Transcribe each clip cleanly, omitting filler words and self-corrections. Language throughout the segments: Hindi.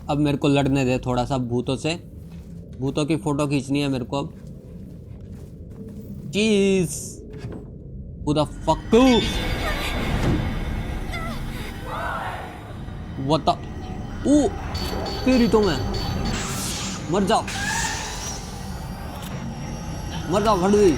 अब मेरे को लड़ने दे थोड़ा सा भूतों से। भूतों की फोटो खींचनी है मेरे को अब। चीज Who the fuck you? What the? ओ तेरी तो मैं मर जाओ, मर जाओ भड़ गई।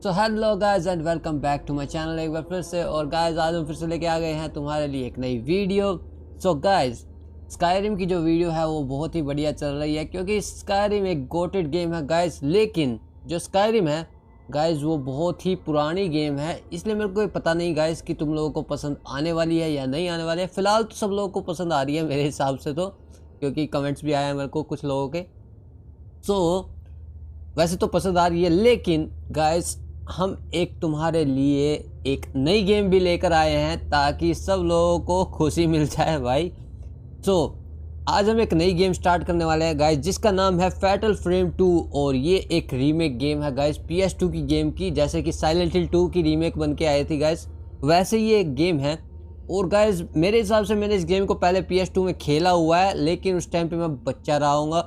So hello guys and welcome back to my channel एक बार फिर से। और गाइस आज हम फिर से लेके आ गए हैं तुम्हारे लिए एक नई वीडियो। सो गाइस स्काईरिम की जो वीडियो है वो बहुत ही बढ़िया चल रही है, क्योंकि स्काईरिम एक गोटेड गेम है गाइस। लेकिन जो स्काईरिम है गाइस वो बहुत ही पुरानी गेम है, इसलिए मेरे को पता नहीं गाइस कि तुम लोगों को पसंद आने वाली है या नहीं आने वाली है। फिलहाल तो सब लोगों को पसंद आ रही है मेरे हिसाब से तो, क्योंकि कमेंट्स भी आए हैं मेरे को कुछ लोगों के। वैसे तो पसंद आ रही है, लेकिन गाइस हम एक तुम्हारे लिए एक नई गेम भी लेकर आए हैं ताकि सब लोगों को खुशी मिल जाए भाई। आज हम एक नई गेम स्टार्ट करने वाले हैं गाइस, जिसका नाम है फैटल फ्रेम 2। और ये एक रीमेक गेम है गाइस PS2 की गेम की। जैसे कि साइलेंट हिल 2 की रीमेक बन के आई थी गाइस, वैसे ये एक गेम है। और गाइस मेरे हिसाब से मैंने इस गेम को पहले PS2 में खेला हुआ है, लेकिन उस टाइम पे मैं बच्चा रहा हूँगा,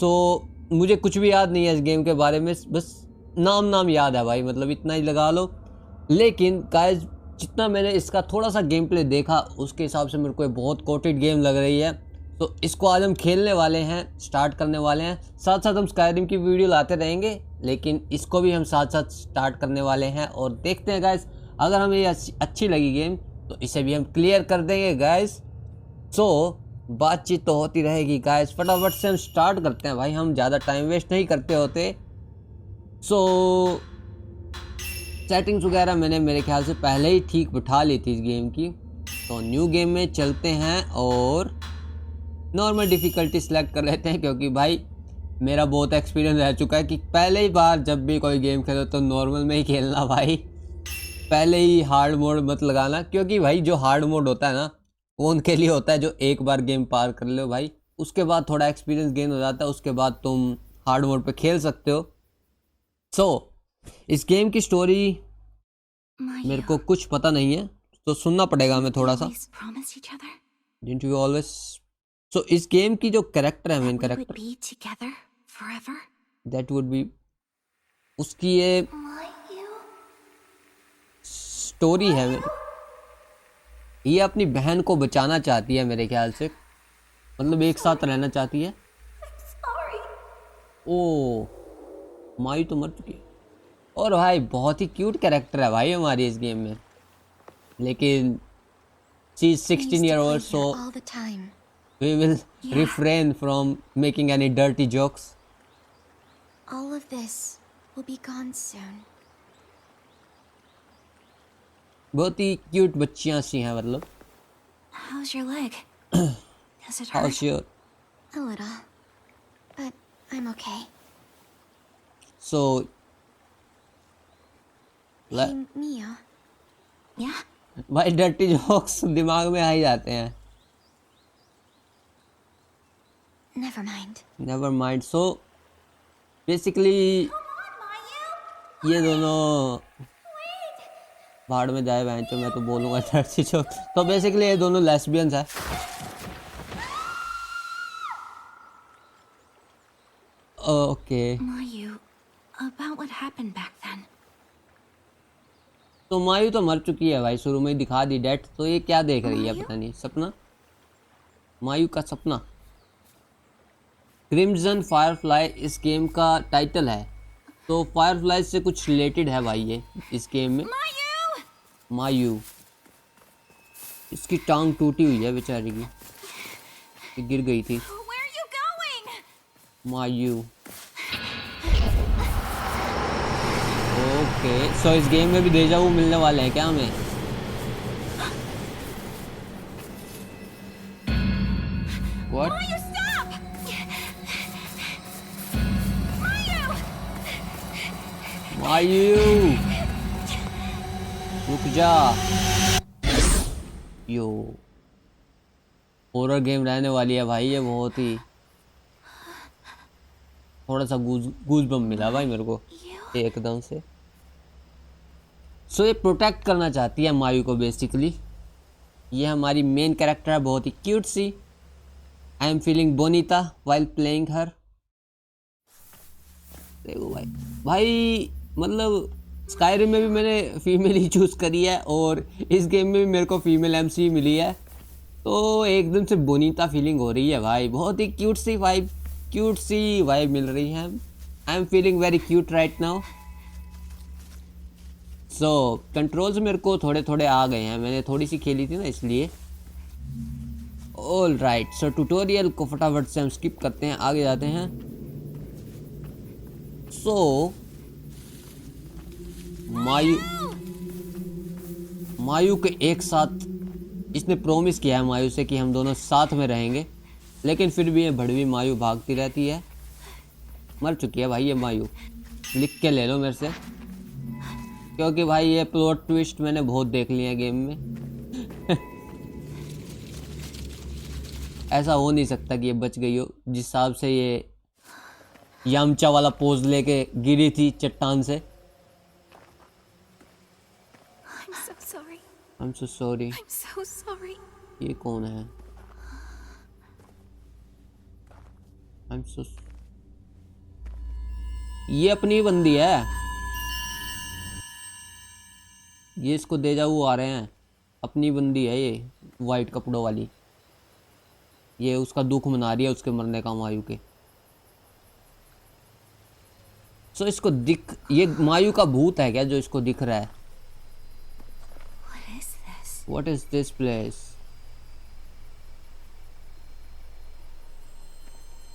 तो मुझे कुछ भी याद नहीं है इस गेम के बारे में। बस नाम याद है भाई, मतलब इतना ही लगा लो। लेकिन गाइस जितना मैंने इसका थोड़ा सा गेम प्ले देखा उसके हिसाब से मेरे को बहुत कोटेड गेम लग रही है। तो इसको आज हम खेलने वाले हैं, स्टार्ट करने वाले हैं। साथ साथ हम स्काईरिम की वीडियो लाते रहेंगे, लेकिन इसको भी हम साथ साथ स्टार्ट करने वाले हैं। और देखते हैं गाइस, अगर हमें ये अच्छी लगी गेम तो इसे भी हम क्लियर कर देंगे गाइस। बातचीत तो होती रहेगी गाइस, फटाफट से हम स्टार्ट करते हैं भाई, हम ज़्यादा टाइम वेस्ट नहीं करते होते। सेटिंग्स वगैरह मैंने मेरे ख्याल से पहले ही ठीक बिठा ली थी इस गेम की। तो न्यू गेम में चलते हैं और नॉर्मल डिफ़िकल्टी सेलेक्ट कर लेते हैं, क्योंकि भाई मेरा बहुत एक्सपीरियंस रह चुका है कि पहले ही बार जब भी कोई गेम खेलो तो नॉर्मल में ही खेलना भाई, पहले ही हार्ड मोड मत लगाना। क्योंकि भाई जो हार्ड मोड होता है ना वो उनके लिए होता है जो एक बार गेम पार कर लो भाई, उसके बाद थोड़ा एक्सपीरियंस गेन हो जाता है, उसके बाद तुम हार्ड मोड पे खेल सकते हो। इस गेम की स्टोरी मेरे को कुछ पता नहीं है, तो सुनना पड़ेगा हमें थोड़ा सा। Didn't we always? इस गेम की जो कैरेक्टर है, main character, that would be, उसकी ये स्टोरी है। ये अपनी बहन को बचाना चाहती है मेरे ख्याल से, मतलब एक साथ रहना चाहती है। ओ माई तो मर चुकी है। और भाई बहुत ही क्यूट कैरेक्टर है भाई हमारी इस गेम में, लेकिन she is 16 year old, so we will refrain from making any dirty jokes. All of this will be gone soon. बहुत ही क्यूट बच्चियां सी हैं मतलब। How's your leg? Does it hurt? How's your? A little, but I'm okay. So Hey, Mia. Yeah? भाई डर्टी जोक्स दिमाग में आ ही जाते हैं। Never mind. Never mind. Basically ये दोनों भाड़ में जाए बहन चो, मैं तो बोलूँगा डर्टी जोक। तो बेसिकली ये दोनों लेस्बियंस है। Okay Mayu, about what happened back then. तो मायू तो मर चुकी है भाई, शुरू में ही दिखा दी डेथ। तो ये क्या देख रही है पता नहीं, सपना, मायू का सपना। क्रिम्सन फायरफ्लाई इस गेम का टाइटल है, तो फायरफ्लाई से कुछ रिलेटेड है भाई ये इस गेम में। मायू, इसकी टांग टूटी हुई है बेचारी की, ये गिर गई थी। मायू ओके, इस गेम में भी डेजा वू मिलने वाले हैं क्या हमें? What? मायू रुक जा। यो हॉरर गेम रहने वाली है भाई ये, बहुत ही थोड़ा सा गूज बम मिला भाई मेरे को एकदम से। सो ये प्रोटेक्ट करना चाहती है मायू को बेसिकली। ये हमारी मेन कैरेक्टर है, बहुत ही क्यूट सी। I am feeling bonita while playing her. देखो भाई, भाई मतलब स्काईरिम में भी मैंने फीमेल ही चूज़ करी है और इस गेम में भी मेरे को फीमेल एमसी मिली है, तो एकदम से बोनीता फीलिंग हो रही है भाई। बहुत ही क्यूट सी वाइब मिल रही है। आई am feeling very cute right now. So controls मेरे को थोड़े थोड़े आ गए हैं, मैंने थोड़ी सी खेली थी ना इसलिए। ऑल राइट, सो ट्यूटोरियल को फटाफट से हम स्किप करते हैं, आगे जाते हैं। सो मायू के एक साथ इसने प्रॉमिस किया है मायू से कि हम दोनों साथ में रहेंगे, लेकिन फिर भी ये भड़वी मायू भागती रहती है। मर चुकी है भाई ये मायू, लिख के ले लो मेरे से, क्योंकि भाई ये प्लॉट ट्विस्ट मैंने बहुत देख लिए हैं गेम में। ऐसा हो नहीं सकता कि ये बच गई हो, जिस हिसाब से ये यामचा वाला पोज लेके गिरी थी चट्टान से। I'm so sorry. I'm so sorry। I'm so sorry. ये कौन है? I'm so ये अपनी बंदी है, ये इसको दे जाओ, वो आ रहे हैं। अपनी बंदी है ये वाइट कपड़ों वाली, ये उसका दुख मना रही है उसके मरने का मायू के। सो इसको दिख, ये मायू का भूत है क्या जो इसको दिख रहा है? What is this? What is this place?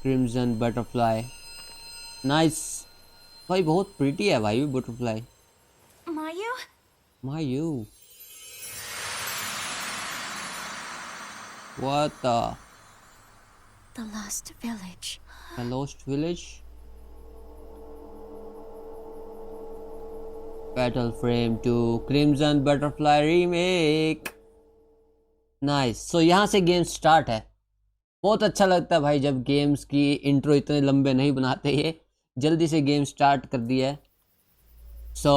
Crimson butterfly, nice। भाई बहुत प्रीटी है भाई butterfly. Mayu? मायू, what The lost village. a lost village? Battle Frame 2 Crimson Butterfly Remake, nice. सो यहाँ से गेम स्टार्ट है। बहुत अच्छा लगता है भाई जब गेम्स की इंट्रो इतने लंबे नहीं बनाते, ये जल्दी से गेम स्टार्ट कर दिया है। सो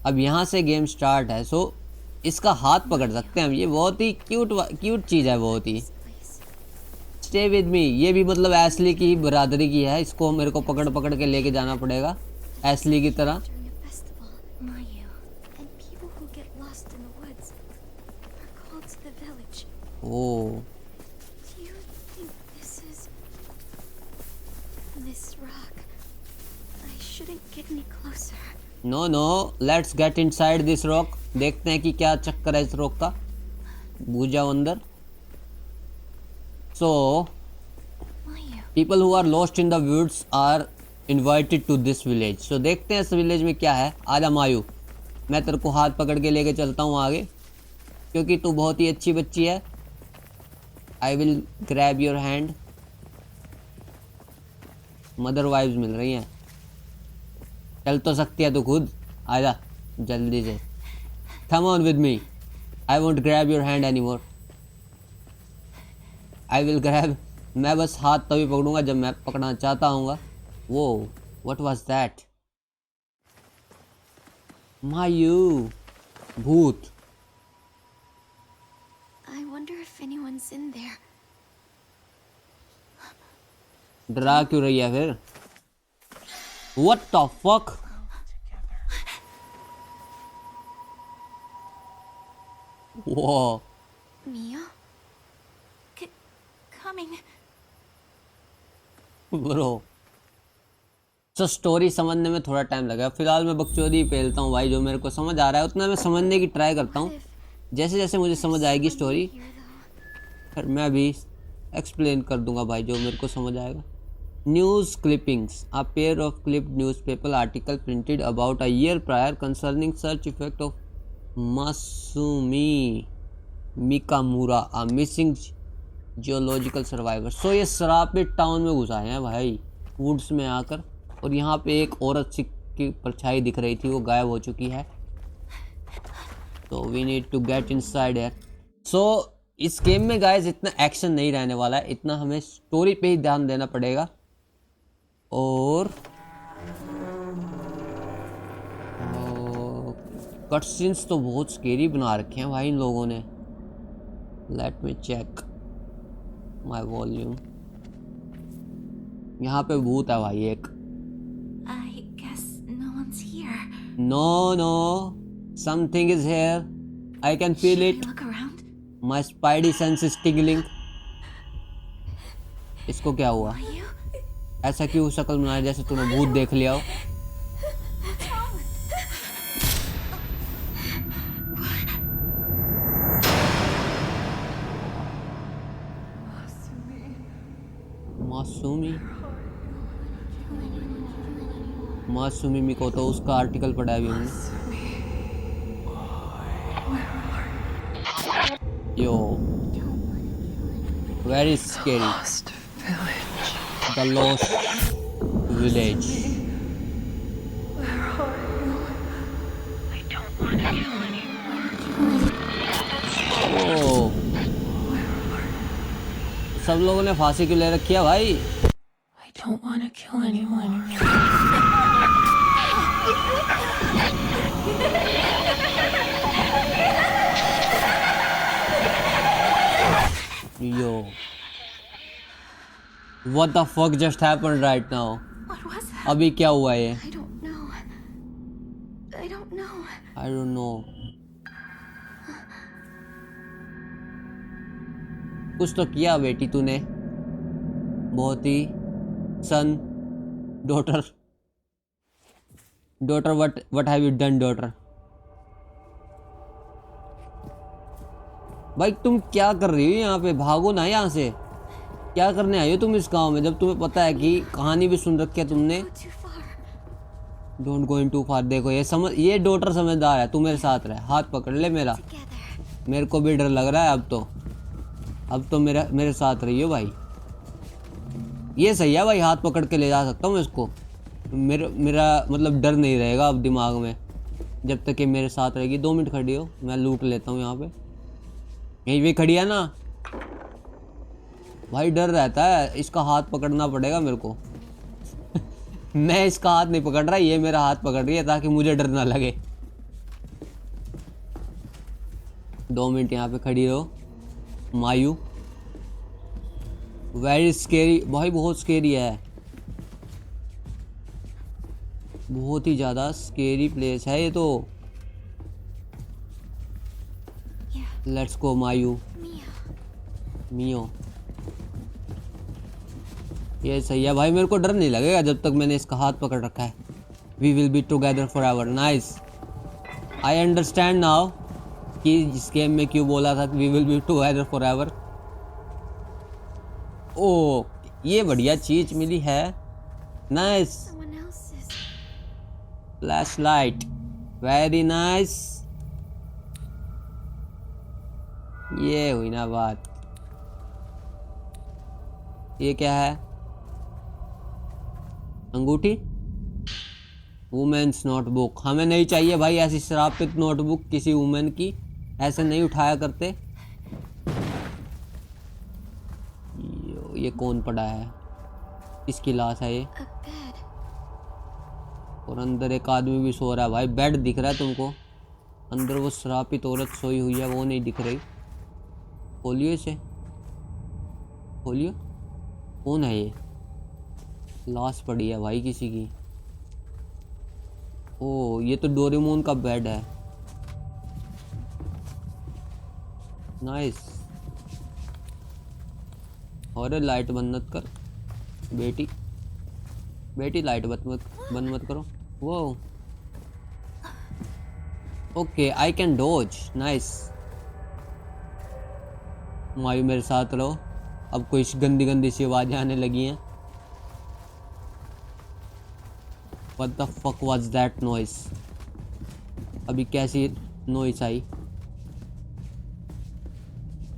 अब यहाँ से गेम स्टार्ट है। सो इसका हाथ पकड़ सकते हैं हम, ये बहुत ही क्यूट चीज़ है बहुत ही। स्टे विद मी, ये भी मतलब एस्ली की बरादरी की है, इसको मेरे को पकड़ पकड़ के लेके जाना पड़ेगा एस्ली की तरह। During a festival, Mayu and people who get lost in the woods are called to the village. Oh, Do you think this is this rock? I shouldn't get any closer. No no, let's get inside this rock. देखते हैं कि क्या चक्कर है इस रॉक का, घुस जाओ अंदर। So Mayu, people who are lost in the woods are invited to this village. सो देखते हैं इस विलेज में क्या है। आजा मायू, मैं तेरे को हाथ पकड़ के लेके चलता हूँ आगे, क्योंकि तू बहुत ही अच्छी बच्ची है। I will grab your hand. Mother vibes मिल रही हैं, चल तो सकती है तू खुद, आजा जल्दी से। Come on with me, I won't grab your hand any more. I will grab, मैं बस हाथ तभी पकड़ूंगा जब मैं पकड़ना चाहता हूँ। वो व्हाट वाज दैट? मायू, भूत। I wonder if anyone's in there. डरा क्यों रही है फिर? What the fuck? Whoa, Mia? Coming. bro। तो स्टोरी समझने में थोड़ा टाइम लगा, फिलहाल मैं बकचोदी पेलता हूँ भाई, जो मेरे को समझ आ रहा है उतना मैं समझने की ट्राई करता हूँ। जैसे जैसे मुझे समझ आएगी स्टोरी, Here though. फिर मैं भी एक्सप्लेन कर दूंगा भाई जो मेरे को समझ आएगा। News clippings, a pair of clipped newspaper article printed about a year prior concerning search effect of Masumi Mikamura, a missing geological survivor. So ये सरापित टाउन में घुस आए हैं भाई वुड्स में आकर, और यहाँ पे एक औरत सी की परछाई दिख रही थी, वो गायब हो चुकी है। तो we need to get inside है। सो इस गेम में गाइस इतना एक्शन नहीं रहने वाला है, इतना हमें स्टोरी पे ही ध्यान देना पड़ेगा। और कट सीन्स तो बहुत स्केरी बना रखे हैं भाई इन लोगों ने। Let me check my volume. यहाँ पे भूत है भाई एक। I guess no one's here. No no, something is here, I can feel Should I it, look around? My spidey sense is tingling. इसको क्या हुआ? Are you? ऐसा क्यों शक्ल बनाया जैसे तूने भूत देख लिया हो? What's wrong? मासूमी, मासूमी मी को तो उसका आर्टिकल पढ़ा है अभी हमने। Yo very scary, the lost village. ओ, सब लोगों ने फांसी क्यों ले रखी है भाई? I don't want to kill anyone. Yo, what the fuck just happened right now? What was that? अभी क्या हुआ ये? I don't know. I don't know. I don't know. कुछ तो किया बेटी तूने, बहुत ही। Son, daughter, daughter, what have you done daughter? भाई तुम क्या कर रही हो यहाँ पे? भागो ना यहाँ से। क्या करने आई हो तुम इस गांव में, जब तुम्हें पता है कि कहानी भी सुन रखी है तुमने? Go too far. Don't go in too far. देखो ये डॉटर समझदार है, तू मेरे साथ रहे, हाथ पकड़ ले मेरा। Together. मेरे को भी डर लग रहा है अब तो मेरे साथ रहियो भाई। ये सही है भाई, हाथ पकड़ के ले जा सकता हूँ मैं इसको। मेरा मतलब डर नहीं रहेगा अब दिमाग में, जब तक कि मेरे साथ रहेगी। 2 मिनट खड़ी हो, मैं लूट लेता हूँ यहाँ पे। यहीं पे खड़ी है ना भाई, डर रहता है। इसका हाथ पकड़ना पड़ेगा मेरे को। मैं इसका हाथ नहीं पकड़ रहा, ये मेरा हाथ पकड़ रही है ताकि मुझे डर ना लगे। 2 मिनट यहाँ पे खड़ी रहो मायू। वेरी स्केरी भाई, बहुत स्केरी है, बहुत ही ज़्यादा स्केरी प्लेस है ये तो। Yeah. Let's go Mayu. Mia. Mio, ये सही है भाई, मेरे को डर नहीं लगेगा जब तक मैंने इसका हाथ पकड़ रखा है। We will be together forever. Nice, I understand now कि इस गेम में क्यों बोला था we will be together forever. ओ, ये बढ़िया चीज मिली है। Nice, Someone else's. Flash light, very nice. ये हुई ना बात। ये क्या है? अंगूठी, वुमेन्स नोटबुक। हमें नहीं चाहिए भाई ऐसी श्रापित नोटबुक किसी वुमेन की, ऐसे नहीं उठाया करते। ये कौन पड़ा है? इसकी लाश है ये, A bed. और अंदर एक आदमी भी सो रहा है भाई। बेड दिख रहा है तुमको, अंदर वो श्रापित औरत सोई हुई है वो नहीं दिख रही। खोलियो इसे, खोलियो। कौन है ये? लाश पड़ी है भाई किसी की। ओ, ये तो डोरेमोन का बेड है। नाइस। और लाइट बंद मत कर बेटी, बेटी लाइट बंद मत करो। वो okay, I can dodge. Nice, Mayu मेरे साथ रहो। अब कोई गंदी गंदी सी आवाजें आने लगी हैं। What the fuck was that noise? अभी कैसी नॉइस आई?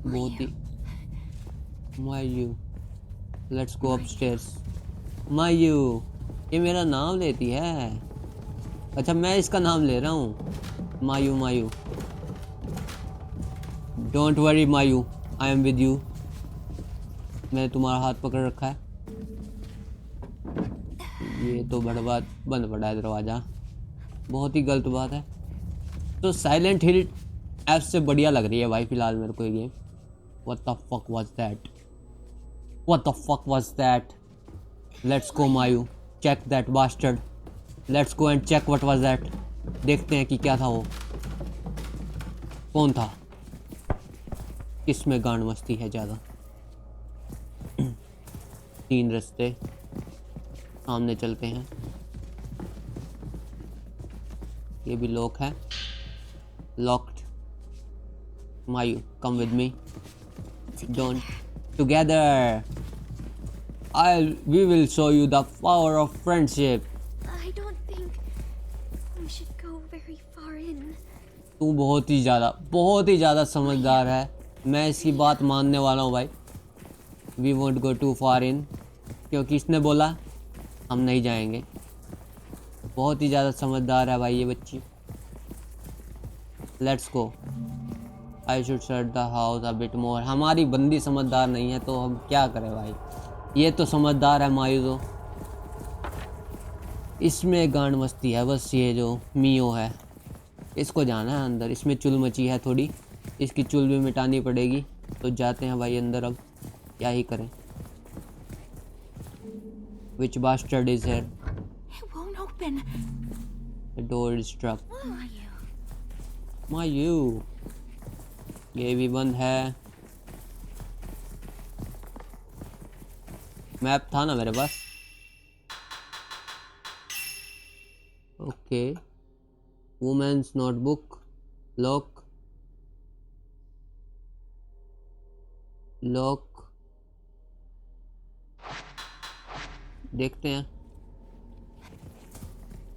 बहुत ही। मायू, लेट्स गो अपस्टेयर्स। मायू, ये मेरा नाम लेती है। अच्छा, मैं इसका नाम ले रहा हूँ। Mayu, Mayu, don't worry Mayu, I am with you. मैंने तुम्हारा हाथ पकड़ रखा है। ये तो बर्बाद बंद पड़ा है दरवाज़ा, बहुत ही गलत बात है। तो साइलेंट हिल ऐप से बढ़िया लग रही है भाई फिलहाल मेरे को ये game. What the fuck was that, what the fuck was that. Let's go Mayu, check that bastard, let's go and check what was that. देखते हैं कि क्या था वो, कौन था, किसमें गांड मस्ती है ज़्यादा। 3 रास्ते सामने चलते हैं, ये भी लॉक है, locked. Mayu come with me, don't, together we will show you the power of friendship. I don't think we should go very far in. तू बहुत ही ज़्यादा समझदार है, मैं इसकी बात मानने वाला हूँ भाई। We won't go too far in, क्योंकि इसने बोला हम नहीं जाएंगे। बहुत ही ज़्यादा समझदार है भाई ये बच्ची। Let's go. I should shut the house a bit more. हमारी बंदी समझदार नहीं है तो हम क्या करें भाई, ये तो समझदार है मायू। तो इसमें गांड मस्ती है बस, ये जो मियो है इसको जाना है अंदर। इसमें चुल मची है थोड़ी, इसकी चुल भी मिटानी पड़ेगी। तो जाते हैं भाई अंदर, अब क्या ही करें। Which bastard is here? It won't open. The door is stuck. Mayu. मायू, ये भी बंद है। मैप था ना मेरे पास। Okay, women's notebook, lock, lock. देखते हैं,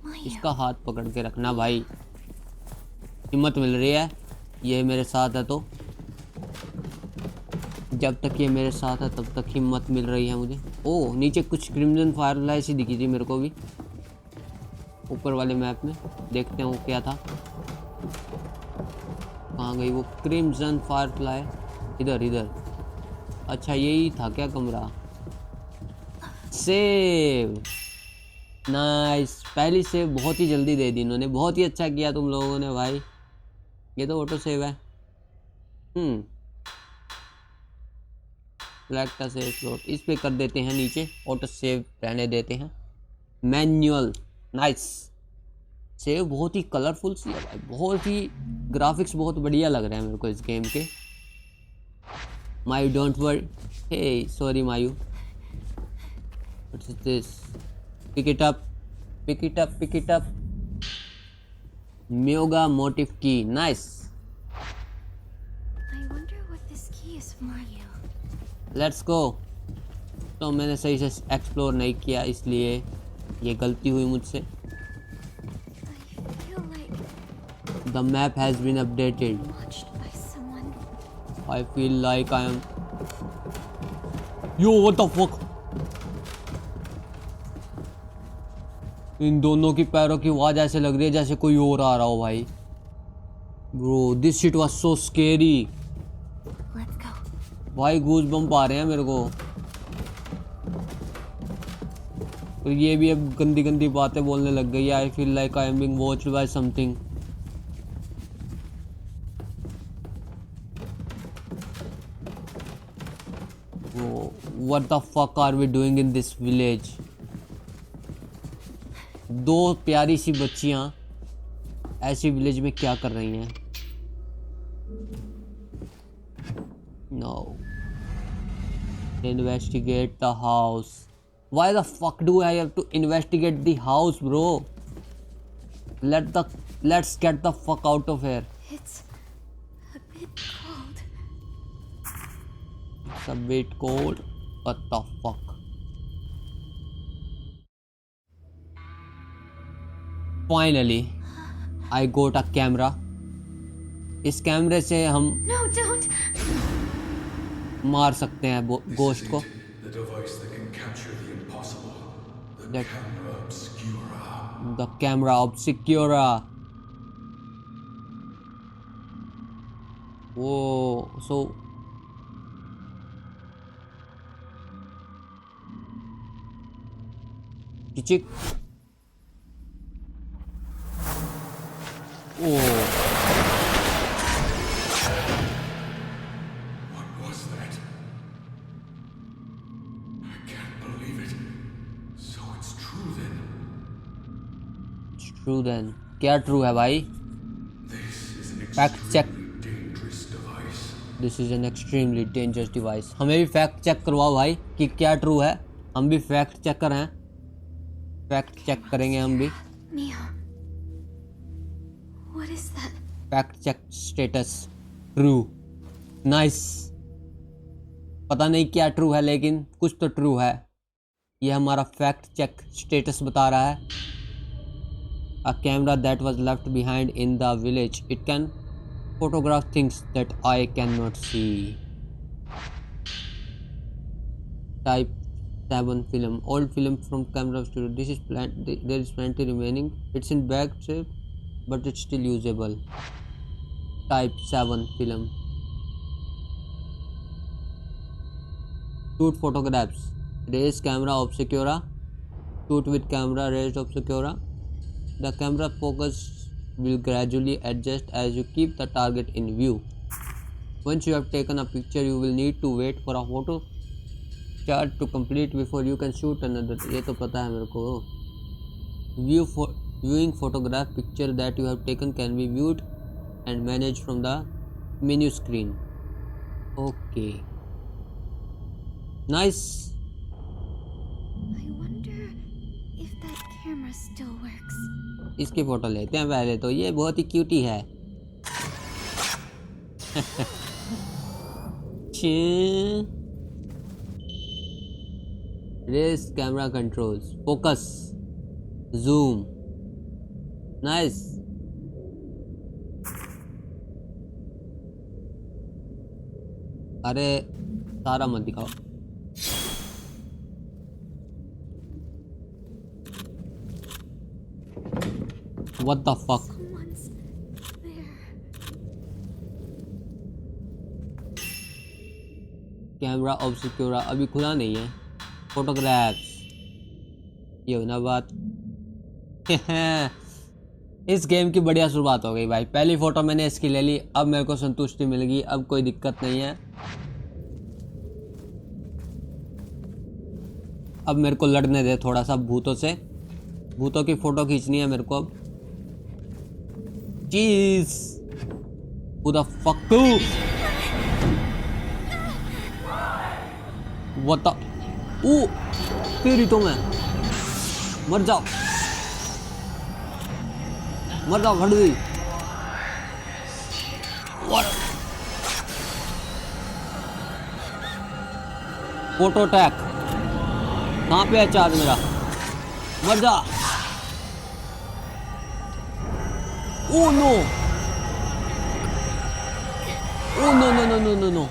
Mayu. इसका हाथ पकड़ के रखना भाई, हिम्मत मिल रही है ये मेरे साथ है तो। जब तक ये मेरे साथ है तब तक हिम्मत मिल रही है मुझे। ओह, नीचे कुछ क्रिम्सन फायरफ्लाई सी दिखी थी मेरे को भी ऊपर वाले मैप में। देखते हैं वो क्या था, कहाँ गई वो क्रिम्सन फायरफ्लाई। इधर इधर, अच्छा यही था क्या कमरा। Save, nice. पहली सेव बहुत ही जल्दी दे दी इन्होंने, बहुत ही अच्छा किया तुम लोगों ने भाई। ये तो ऑटो सेव है। सेलेक्ट द सेव स्लॉट, इस पे कर देते हैं नीचे, ऑटो सेव रहने देते हैं। Manual, nice. सेव बहुत ही कलरफुल सी है भाई, बहुत ही ग्राफिक्स बहुत बढ़िया लग रहे हैं मेरे को इस गेम के। Mayu don't worry, hey sorry Mayu, what is this, pick it up, pick it up, pick it up. म्योगा मोटिव की, nice. I wonder what this key is for, Mayu. Let's go. तो मैंने सही से एक्सप्लोर नहीं किया, इसलिए ये गलती हुई मुझसे। I feel like the map has been updated. watched by someone. I feel like I am, yo what the fuck. इन दोनों की पैरों की आवाज़ ऐसे लग रही है जैसे कोई और आ रहा हो भाई। Bro this shit was so scary Let's go. भाई, गूज बम्प आ रहे हैं मेरे को। तो ये भी अब गंदी गंदी बातें बोलने लग गई है। I feel like I am being watched by something. What the fuck are we doing in this village. दो प्यारी सी बच्चियां ऐसी विलेज में क्या कर रही हैं। No, investigate the house. Why the fuck do I have to investigate the house, bro? Let's get the fuck out of here. It's a bit cold. It's a bit cold. What the fuck? Finally, I got a camera. इस कैमरे से हम No, don't. मार सकते हैं गोश्त को। The device that can capture the impossible. The That- camera obscura. The camera obscura. Whoa, so chick. Oh, true then, क्या ट्रू है भाई? Fact check. Dangerous device. This is an extremely dangerous device. हमें भी फैक्ट चेक करवाओ भाई कि क्या ट्रू है। हम भी फैक्ट चेकर हैं, फैक्ट चेक करेंगे हम भी। Mio. What is that? Fact check status true. Nice. पता नहीं क्या ट्रू है लेकिन कुछ तो ट्रू है। यह हमारा फैक्ट चेक स्टेटस बता रहा है। A camera that was left behind in the village. It can photograph things that I cannot see. Type 7 film. Old film from camera studio. This is there is plenty remaining. It's in bag shape, but it's still usable. Type 7 film. Shoot photographs. Raise camera obscura. Shoot with camera raised obscura. The camera focus will gradually adjust as you keep the target in view. Once you have taken a picture, you will need to wait for a photo chart to complete before you can shoot another. ये तो पता है मेरे को। Viewing photograph picture that you have taken can be viewed and managed from the menu screen. Okay. Nice. I wonder if that camera still works. इसकी फोटो लेते हैं पहले तो। ये बहुत ही क्यूटी है। रेस camera controls, focus, zoom. Nice. अरे सारा मत दिखाओ। What the fuck? Someone's there. Camera obscura अभी खुला नहीं है। फोटोग्राफ्स, ये होना बात। इस गेम की बढ़िया शुरुआत हो गई भाई। पहली फोटो मैंने इसकी ले ली, अब मेरे को संतुष्टि मिल गई, अब कोई दिक्कत नहीं है। अब मेरे को लड़ने दे थोड़ा सा भूतों से। भूतों की फोटो खींचनी है मेरे को अब। Jeez. Who the fuck too? What the? तेरी तो मैं मर जाओ, मर जाओ हट गई। फोटो टैग कहाँ पे है? चार्ज मेरा, मर जा। Oh no! Oh no no no no no no!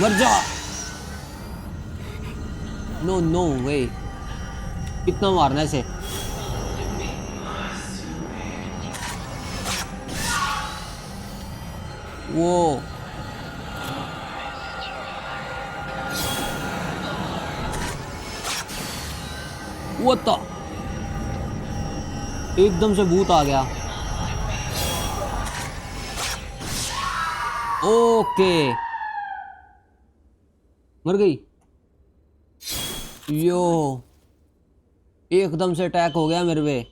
मर जा! No no way! कितना मारना है इसे? वो What the? एकदम से भूत आ गया। ओके, मर गई। यो, एकदम से अटैक हो गया मेरे पे।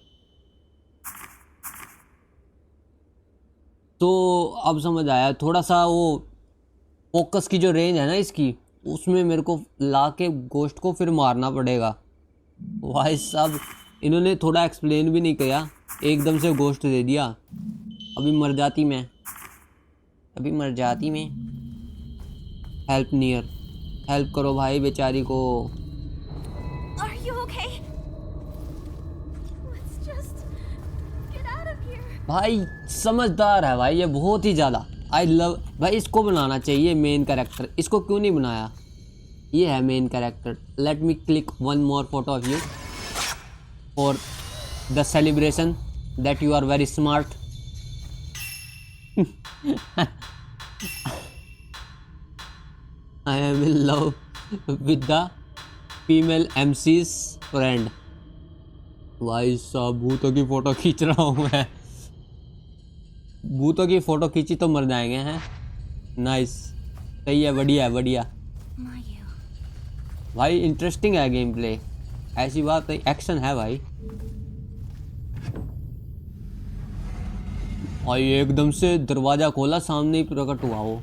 तो अब समझ आया थोड़ा सा। वो फोकस की जो रेंज है ना इसकी, उसमें मेरे को लाके गोश्त को फिर मारना पड़ेगा। भाई साहब, इन्होंने थोड़ा एक्सप्लेन भी नहीं किया, एकदम से गोश्त दे दिया। अभी मर जाती मैं, अभी मर जाती मैं। हेल्प नियर, हेल्प करो भाई बेचारी को। Are you okay? Let's just get out of here. भाई समझदार है भाई ये बहुत ही ज़्यादा। आई लव भाई, इसको बनाना चाहिए मेन कैरेक्टर। इसको क्यों नहीं बनाया? ये है main character. Let me click one more photo of you for the celebration that you are very smart. I am in love with the female MC's friend. भाई साहब, भूतों की फ़ोटो खींच रहा हूँ मैं। भूतों की फ़ोटो खींची तो मर जाएंगे हैं। नाइस, सही है, बढ़िया है, बढ़िया। Mayu. भाई इंटरेस्टिंग है गेम प्ले, ऐसी बात नहीं, एक्शन है भाई। और ये एकदम से दरवाजा खोला, सामने ही प्रकट हुआ वो।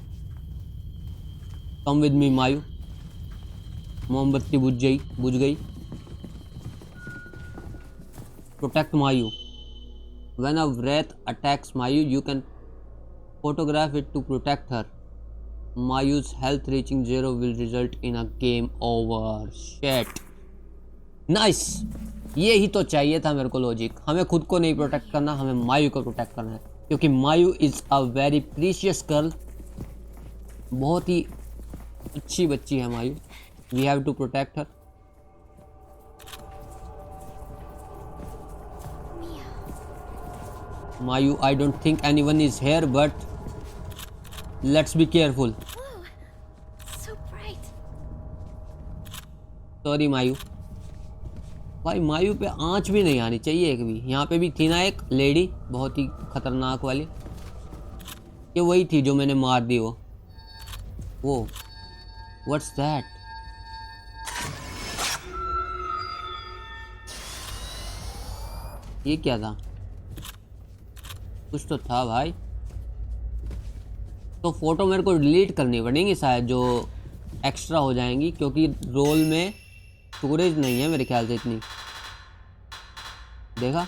Come with me Mayu. मोमबत्ती बुझ गई। Protect Mayu. When a wraith attacks Mayu you can photograph it to protect her. Mayu's health reaching 0 will result in a game over. Shit. Nice. ये ही तो चाहिए था मेरे को लॉजिक। हमें खुद को नहीं प्रोटेक्ट करना, हमें मायू को प्रोटेक्ट करना है, क्योंकि Mayu is a very precious girl. बहुत ही अच्छी बच्ची है Mayu. We have to protect her. Mayu, I don't think anyone is here, but let's be careful. Whoa, so bright. Sorry, Mayu. भाई मायू पे आँच भी नहीं आनी चाहिए एक भी। यहाँ पे भी थी ना एक लेडी, बहुत ही खतरनाक वाली। ये वही थी जो मैंने मार दी वो। What's that? ये क्या था? कुछ तो था भाई। तो फोटो मेरे को डिलीट करनी पड़ेंगी शायद, जो एक्स्ट्रा हो जाएंगी, क्योंकि रोल में स्टोरेज नहीं है मेरे ख्याल से इतनी। देखा,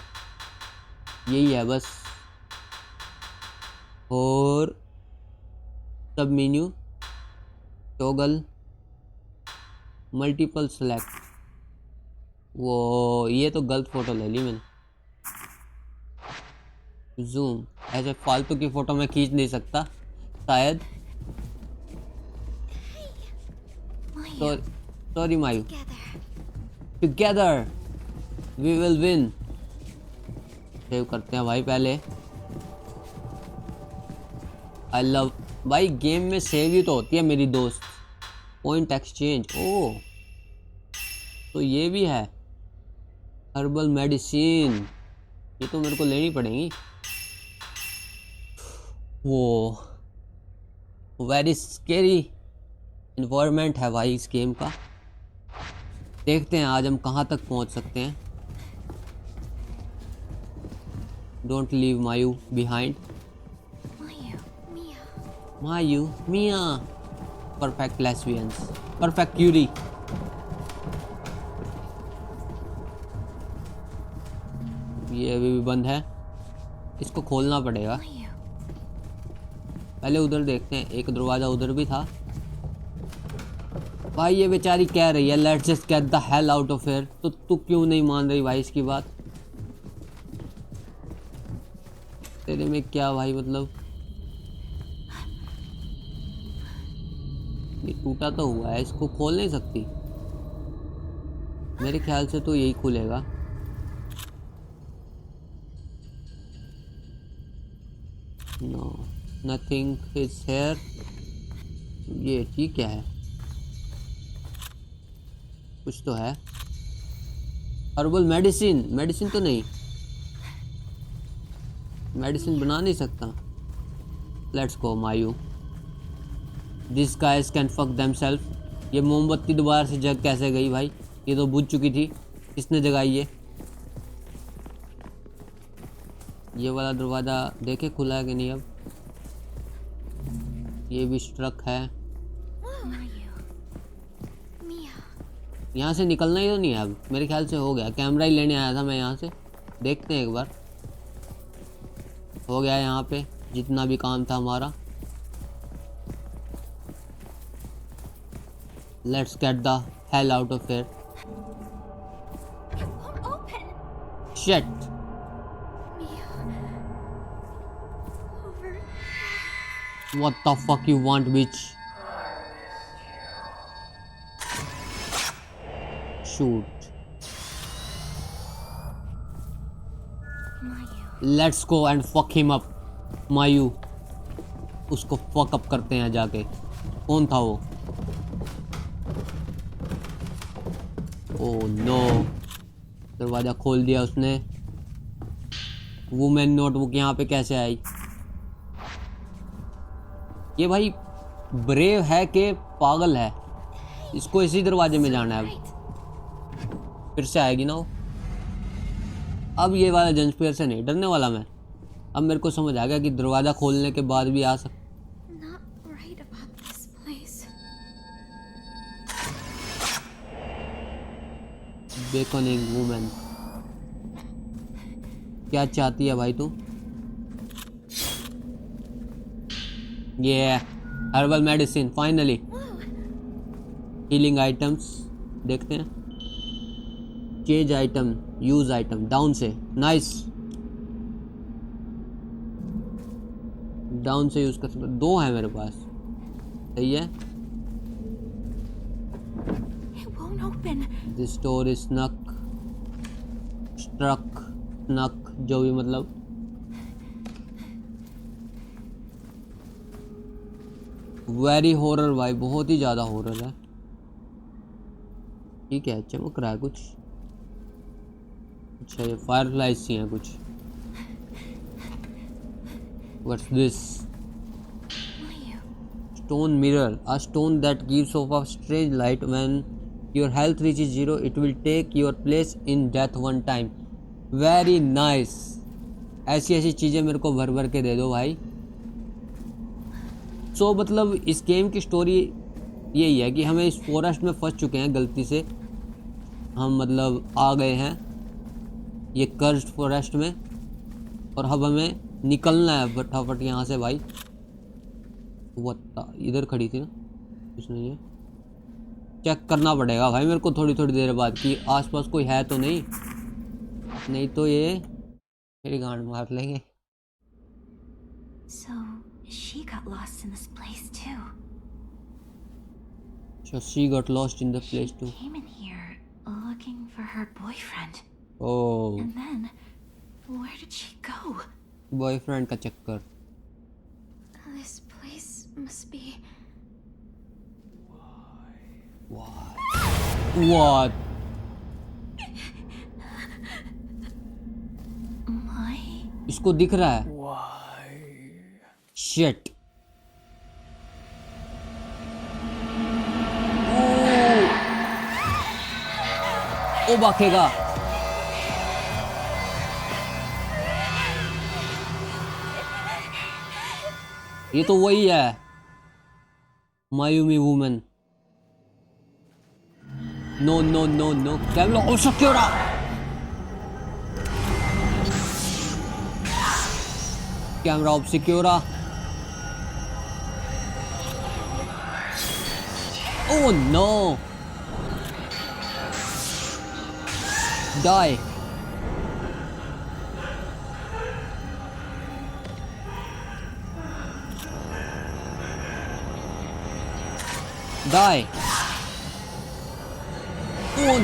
यही है बस। और सब मेन्यू, टॉगल, मल्टीपल सेलेक्ट। वो ये तो गलत फोटो ले ली मैंने। जूम, ऐसे फालतू की फोटो मैं खींच नहीं सकता शायद। Sorry Mayu. Together we will win. Save करते हैं भाई पहले। आई लव भाई, गेम में सेव ही तो होती है मेरी दोस्त। पॉइंट एक्सचेंज, ओ तो ये भी है। हर्बल मेडिसिन, ये तो मेरे को लेनी पड़ेगी। वो वेरी स्केरी इन्वायरमेंट है भाई इस गेम का। देखते हैं आज हम कहाँ तक पहुँच सकते हैं। Don't leave Mayu behind. Mayu Mia, perfect lesbians, perfect query. ये अभी भी बंद है, इसको खोलना पड़ेगा। पहले उधर देखते हैं, एक दरवाज़ा उधर भी था। भाई ये बेचारी कह रही है let's just get the hell out of here, तो तू क्यों नहीं मान रही भाई इसकी बात? तेरे में क्या भाई, मतलब ये टूटा तो हुआ है, इसको खोल नहीं सकती मेरे ख्याल से। तो यही खुलेगा। No nothing is here. ये ठीक है, कुछ तो है। हर्बल मेडिसिन, मेडिसिन तो नहीं, मेडिसिन बना नहीं सकता। Let's go Mayu. This guys can fuck themself. ये मोमबत्ती दोबारा से जग कैसे गई भाई? ये तो बुझ चुकी थी, किसने जगाई है? ये वाला दरवाज़ा देखे खुला है कि नहीं अब। ये भी स्ट्रक है। यहाँ से निकलना ही तो नहीं है अब मेरे ख्याल से। हो गया, कैमरा ही लेने आया था मैं यहाँ से। देखते हैं एक बार। हो गया यहाँ पे जितना भी काम था हमारा। Let's get the hell out of here. Shit. What the fuck you want, bitch? Shoot. Let's go and fuck him up, Mayu. उसको fuck up करते हैं जाके। कौन था वो? Oh no. दरवाजा खोल दिया उसने। वुमेन नोटबुक यहाँ पे कैसे आई? ये भाई ब्रेव है कि पागल है? इसको इसी दरवाजे में जाना है। Right. अब फिर से आएगी ना वो। अब ये वाला जंप स्केयर से नहीं डरने वाला मैं। अब मेरे को समझ आ गया कि दरवाज़ा खोलने के बाद भी आ सकता। Not right about this place. Beckoning women, क्या चाहती है भाई तू? ये herbal medicine finally. Healing items देखते हैं। Change item, use item, down से। नाइस, डाउन से यूज कर सकते। 2 है मेरे पास, सही है। It won't open. This store is snuck, struck, snuck, जो भी मतलब। वेरी हॉरर भाई, बहुत ही ज़्यादा हॉरर है। ठीक है, चमक रहा है कुछ। अच्छा, ये फायरफ्लाइज सी हैं कुछ। What's this? Mayu. Stone mirror, a stone that gives off a strange light. When your health reaches 0, it will take your place in death one time. Very nice. ऐसी ऐसी चीज़ें मेरे को भर भर के दे दो भाई। सो मतलब इस गेम की स्टोरी यही है कि हमें इस फॉरेस्ट में फंस चुके हैं गलती से। हम मतलब आ गए हैं ये कर्स्ड फॉरेस्ट में, और अब हमें निकलना है फटाफट यहाँ से भाई। वो इधर खड़ी थी ना, कुछ नहीं है। चेक करना पड़ेगा भाई मेरे को थोड़ी थोड़ी देर बाद कि आसपास कोई है तो नहीं, नहीं तो ये मेरी गांड मार लेंगे। So she got lost in this place too. So she got lost in the place too. Came in here looking for her boyfriend. Oh, And then, where did she go? Boyfriend का चक्कर। This place must be. What? My. इसको दिख रहा है। Shit. ओ भागेगा। ये तो वही है, Mayumi woman. No no no no, camera obscura. Camera obscura. Oh no! Die! Die! Oh!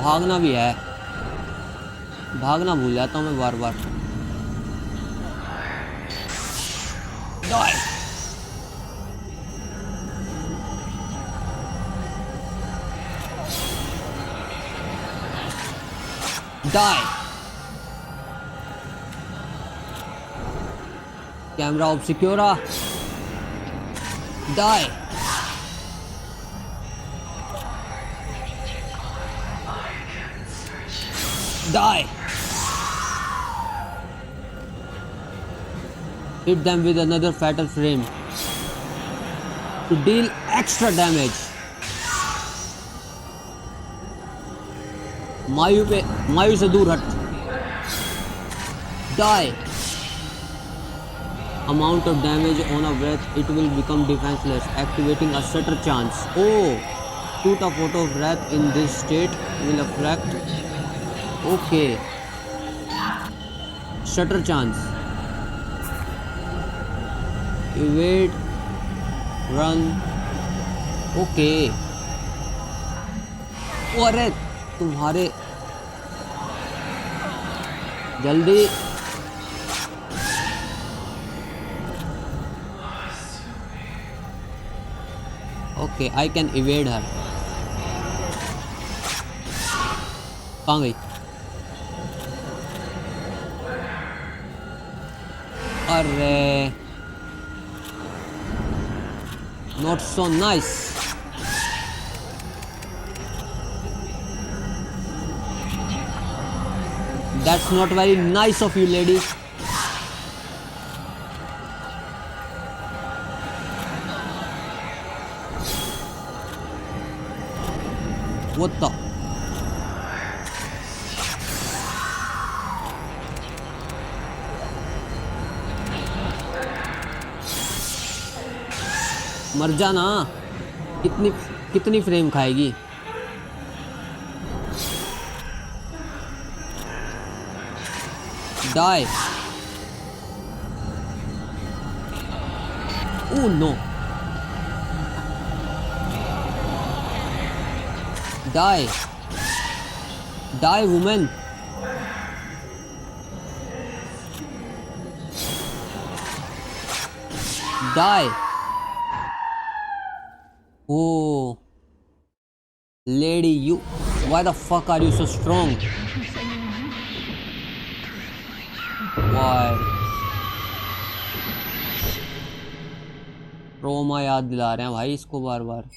भागना भी है, भागना भूल जाता हूँ मैं बार बार। Die! Die! Camera obscura. Die! Die! Hit them with another fatal frame to deal extra damage. मायू से दूर हट। Die. Amount of damage on a breath, it will become defenseless, activating a shutter chance. Oh, shoot a photo of breath in this state will affect. Okay. Shutter chance. Evade. Run. Okay. अरे तुम्हारे जल्दी। Okay, I can evade her. कहाँ गई? अरे not so nice. That's not very nice of you ladies. What the मर जाना। कितनी कितनी फ्रेम खाएगी। Die. Oh no. Die die women. Die. Oh, lady, you. Why the fuck are you so strong? Why? Trauma याद दिला रहे हैं भाई इसको बार बार।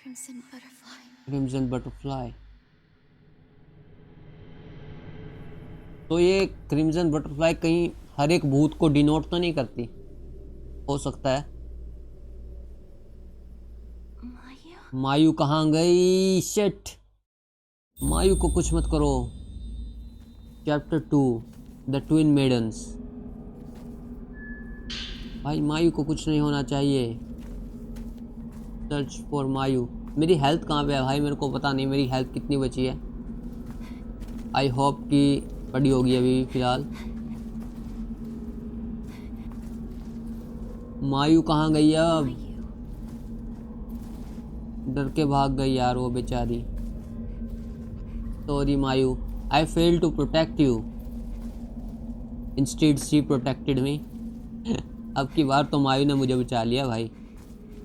Crimson butterfly. Crimson butterfly. तो ये क्रिम्सन बटरफ्लाई कहीं हर एक भूत को डिनोट तो नहीं करती? हो सकता है। मायू कहाँ गई? शिट। मायू को कुछ मत करो। Chapter 2 the twin maidens. भाई मायू को कुछ नहीं होना चाहिए। Search for Mayu. मेरी हेल्थ कहाँ पे है भाई? मेरे को पता नहीं मेरी हेल्थ कितनी बची है। आई होप कि बड़ी होगी अभी फिलहाल। मायू कहाँ गई अब? डर के भाग गई यार वो बेचारी। Sorry Mayu, I fail to protect you, instead she protected me. अब की बार तो मायू ने मुझे बचा लिया भाई।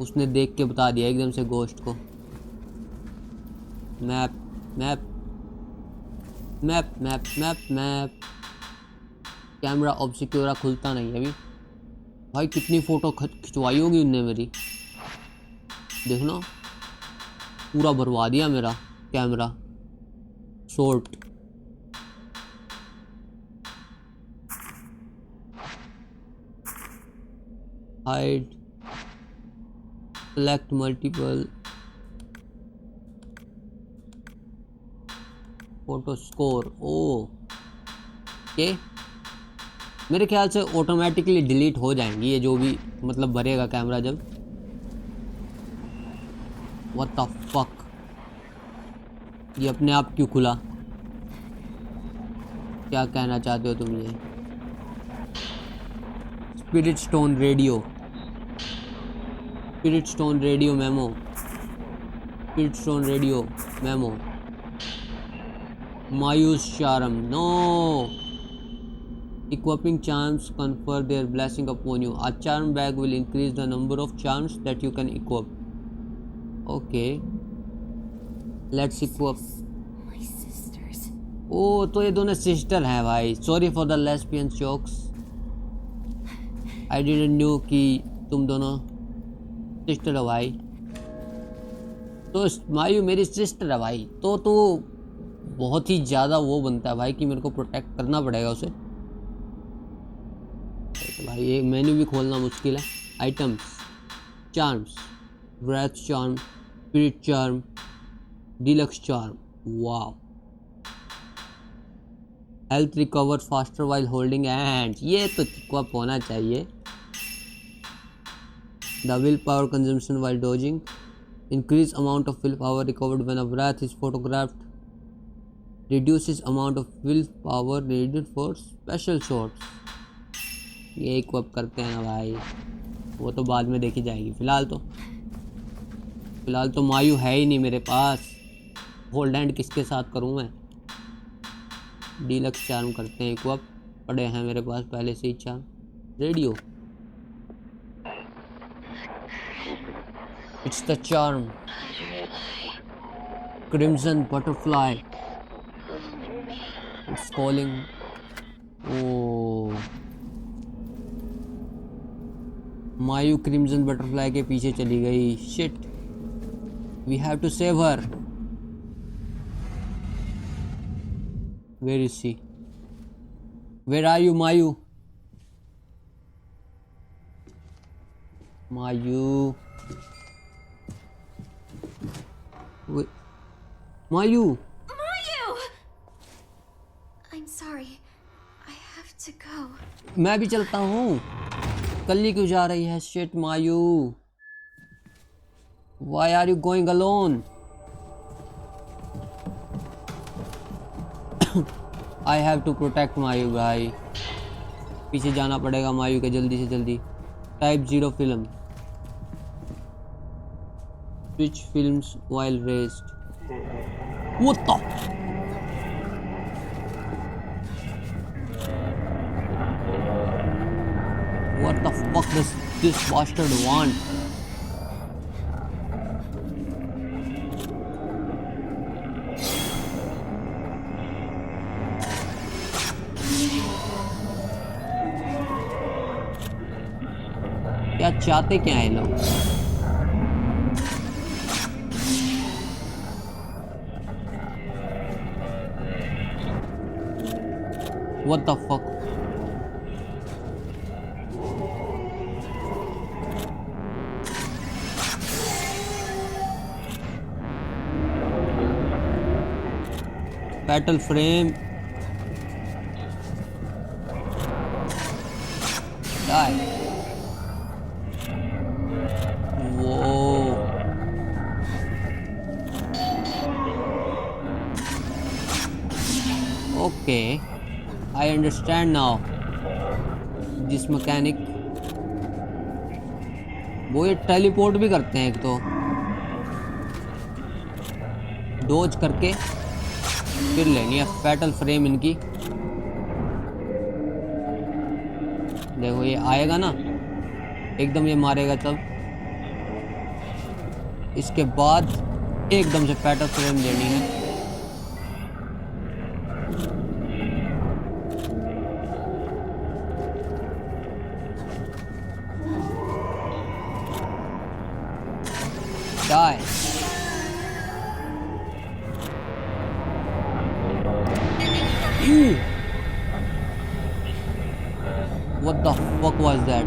उसने देख के बता दिया एकदम से गोश्त को। Map map map map map map. Camera obscura खुलता नहीं है अभी। भाई कितनी फ़ोटो खिंचवाई होगी उनने मेरी। देखना पूरा भरवा दिया मेरा camera. Short hide select multiple photo score. Okay मेरे ख्याल से ऑटोमेटिकली डिलीट हो जाएंगी ये जो भी मतलब भरेगा कैमरा जब। व्हाट द फक, ये अपने आप क्यों खुला? क्या कहना चाहते हो तुम ये? Spirit stone radio, spirit stone radio memo, spirit stone radio memo. Mayu's charm, no. Equipping charms confer their blessing upon you. A charm bag will increase the number of charms that you can equip. Okay. Let's equip. My sisters. Oh, तो ये दोनों सिस्टर हैं भाई। Sorry for the lesbian jokes. I didn't know कि तुम दोनों सिस्टर हो भाई। तो मायू मेरी सिस्टर है भाई। तो बहुत ही ज़्यादा वो बनता है भाई कि मेरे को प्रोटेक्ट करना पड़ेगा उसे। तो भाई ये मेन्यू भी खोलना मुश्किल है। Items, charms, breath charm, spirit charm, deluxe charm. Wow. Health recover faster while holding hands, ये तो इक्विप होना चाहिए। The will power consumption while dodging, increase amount of will power recovered when a breath is photographed, reduces amount of will power needed for special shots। ये इक्विप करते हैं ना भाई, वो तो बाद में देखी जाएगी। फिलहाल तो मायू है ही नहीं मेरे पास। होल्ड हैंड किसके साथ करूँ मैं? डीलक्स चार्म करते हैं इक्विप, पड़े हैं मेरे पास पहले से ही charm. Radio, it's the charm crimson butterfly, it's calling. ओ मायू क्रिम्सन बटरफ्लाई के पीछे चली गई। Shit, we have to save her. Where is she? Where are you, Mayu? Mayu. Wait. Mayu. Mayu! I'm sorry. I have to go. मैं भी चलता हूँ। कल्ली क्यों जा रही है? Shit, Mayu. Why are you going alone? I have to protect Mayu भाई। पीछे जाना पड़ेगा मायू के जल्दी से जल्दी। Type 0 film. Switch films while raised. What the? What the fuck does this bastard want? क्या चाहते क्या है लोग? What the fuck? Battle frame. Die. Whoa. Okay. I understand now. This mechanic. वो ये टेलीपोर्ट भी करते हैं एक तो। डोज करके फिर लेनी है फैटल फ्रेम इनकी। देखो ये आएगा ना, एकदम ये मारेगा तब। इसके बाद एकदम से फैटल फ्रेम लेनी है। Die. Ew. What the fuck was that?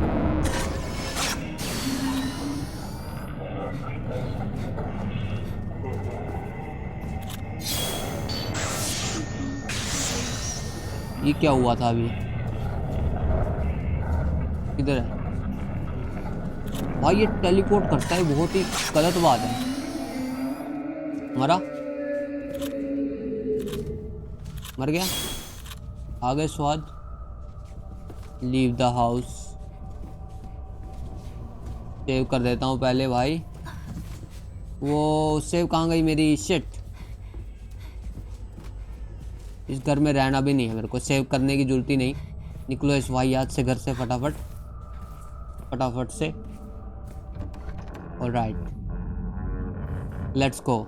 ये क्या हुआ था अभी? किधर है भाई? ये टेलीपोर्ट करता है, बहुत ही गलत बात है। मर गया। आ गए स्वाद। Leave the house. सेव कर देता हूँ पहले भाई। वो सेव कहाँ गई मेरी? शिट, इस घर में रहना भी नहीं है मेरे को। सेव करने की जरूरत ही नहीं। निकलो इस वाहियात से घर से फटाफट फटाफट से। Alright, let's go.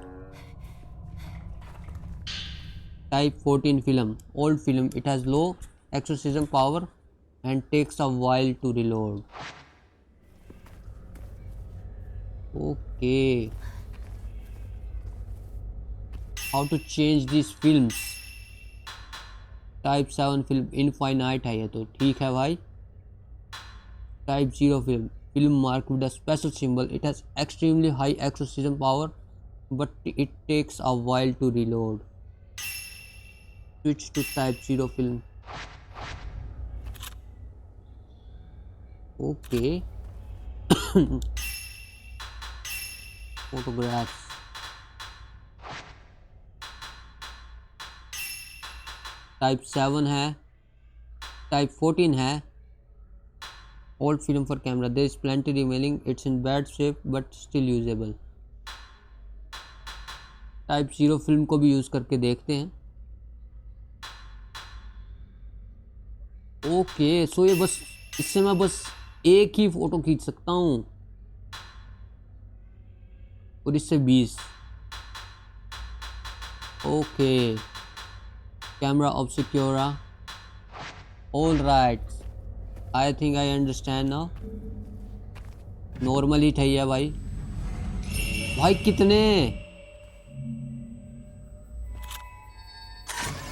Type 14 film, old film. It has low exorcism power and takes a while to reload. Okay. How to change these films? Type 7 film, infinite है ये तो ठीक है भाई। Type 0 film, film marked with a special symbol. It has extremely high exorcism power, but it takes a while to reload. Switch to type 0 film. Okay. Photographs. Type 7 है, Type 14 है। Old film for camera. There is plenty remaining. It's in bad shape but still usable. Type 0 film को भी यूज करके देखते हैं। ओके, सो ये बस इससे मैं बस एक ही फोटो खींच सकता हूँ और इससे 20। Okay, camera obscura. All right, I think I understand now. Normal ही चाहिए भाई। भाई कितने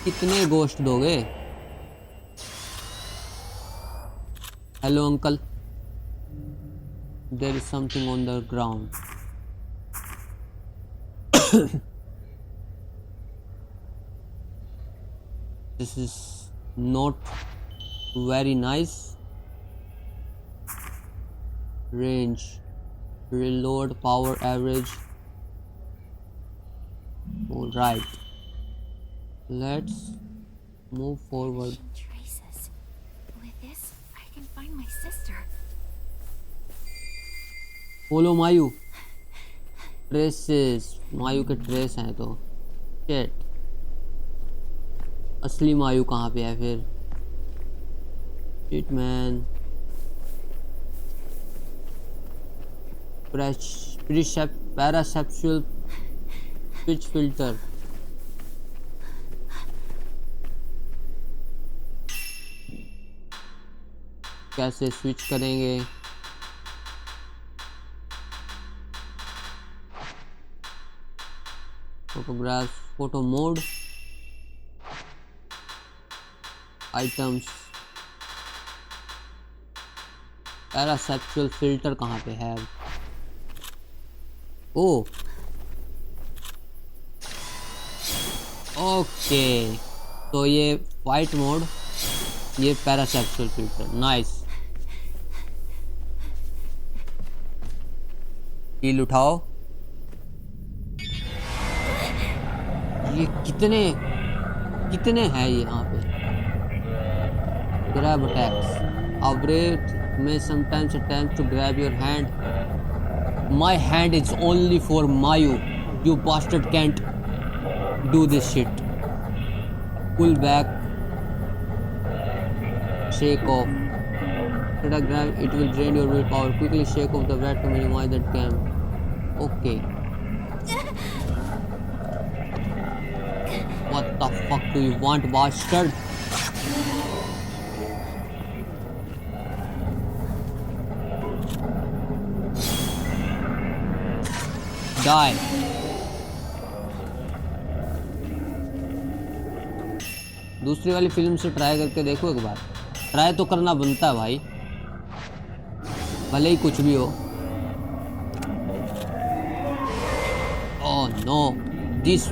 कितने गोश्त दोगे? Hello uncle, there is something on the ground. This is not very nice. Range, reload, power average. All right, let's move forward. Traces. With this, I can find my sister. Follow Mayu. Traces. मायू के ट्रेस हैं तो shit. असली मायू कहाँ पे है फिर? Shit man. Parasexual switch filter. कैसे स्विच करेंगे? Photograph, photo mode, items, parasexual filter कहाँ पे है? ओ ओके, तो ये वाइट मोड, ये पैरासेक्सुअल फिल्टर। नाइस। हील उठाओ। ये कितने कितने हैं यहाँ पे? Grab attacks. Outbreak may sometimes attempt to grab your hand. My hand is only for Mayu. You bastard can't do this shit. Pull back. Shake off. Let a grab. It will drain your willpower. Quickly shake off the rat to minimize that cam. Okay. What the fuck do you want, bastard? Die. दूसरी वाली फिल्म से ट्राई करके देखो एक बार। ट्राई तो करना बनता है भाई, भले ही कुछ भी हो। Oh no, this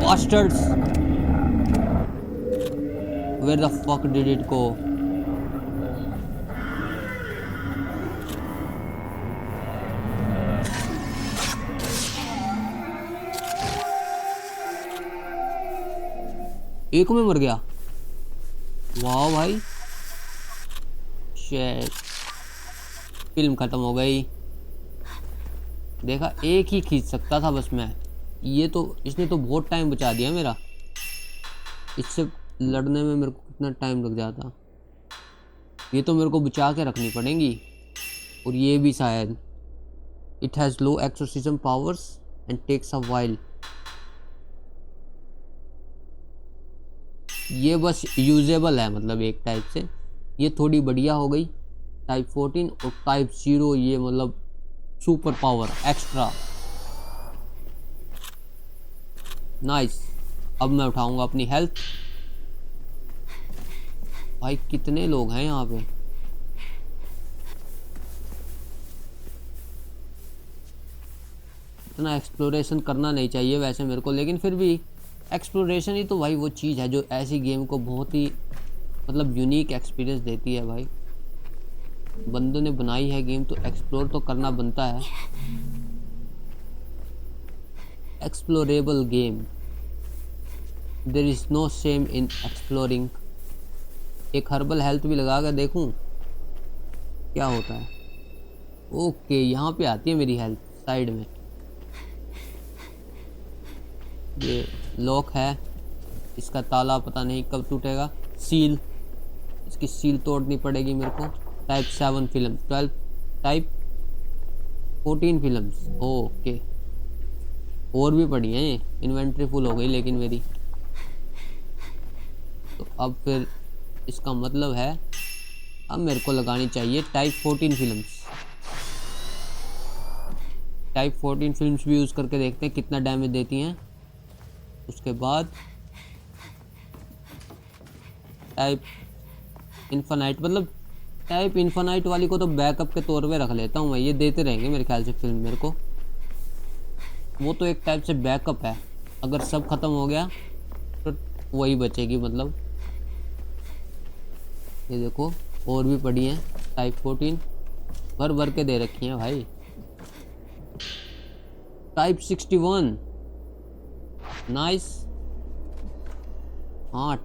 bastards. Where the fuck did it go? एक में मर गया। वाह भाई, शेट, फिल्म खत्म हो गई। देखा, एक ही खींच सकता था बस मैं। ये तो इसने तो बहुत टाइम बचा दिया मेरा। इससे लड़ने में मेरे को कितना टाइम लग जाता। ये तो मेरे को बचा के रखनी पड़ेंगी। और ये भी शायद। It has low exorcism powers and takes a while. ये बस यूजेबल है, मतलब एक टाइप से। ये थोड़ी बढ़िया हो गई। टाइप 14 और टाइप 0 ये मतलब सुपर पावर एक्स्ट्रा। नाइस। अब मैं उठाऊंगा अपनी हेल्थ। भाई कितने लोग हैं यहाँ पे? इतना एक्सप्लोरेशन करना नहीं चाहिए वैसे मेरे को, लेकिन फिर भी एक्सप्लोरेशन ही तो भाई वो चीज़ है जो ऐसी गेम को बहुत ही मतलब यूनिक एक्सपीरियंस देती है भाई। बंदों ने बनाई है गेम तो एक्सप्लोर तो करना बनता है। Explorable game, there is no shame in exploring. एक हर्बल हेल्थ भी लगा कर देखूं क्या होता है। ओके, यहाँ पे आती है मेरी हेल्थ साइड में। ये लॉक है, इसका ताला पता नहीं कब टूटेगा। सील, इसकी सील तोड़नी पड़ेगी मेरे को। Type 7 film, 12 type 14 films. Okay, और भी पड़ी हैं। इन्वेंट्री फुल हो गई लेकिन मेरी। तो अब फिर इसका मतलब है अब मेरे को लगानी चाहिए टाइप 14 फिल्म्स। टाइप 14 फिल्म्स भी यूज़ करके देखते हैं कितना डैमेज देती हैं। उसके बाद टाइप इन्फानाइट, मतलब टाइप इन्फानाइट वाली को तो बैकअप के तौर पे रख लेता हूँ मैं, ये देते रहेंगे मेरे ख्याल से फिल्म मेरे को। वो तो एक टाइप से बैकअप है, अगर सब ख़त्म हो गया तो वही बचेगी मतलब। ये देखो और भी पड़ी हैं टाइप 14, भर भर के दे रखी हैं भाई। Type 61 nice 8।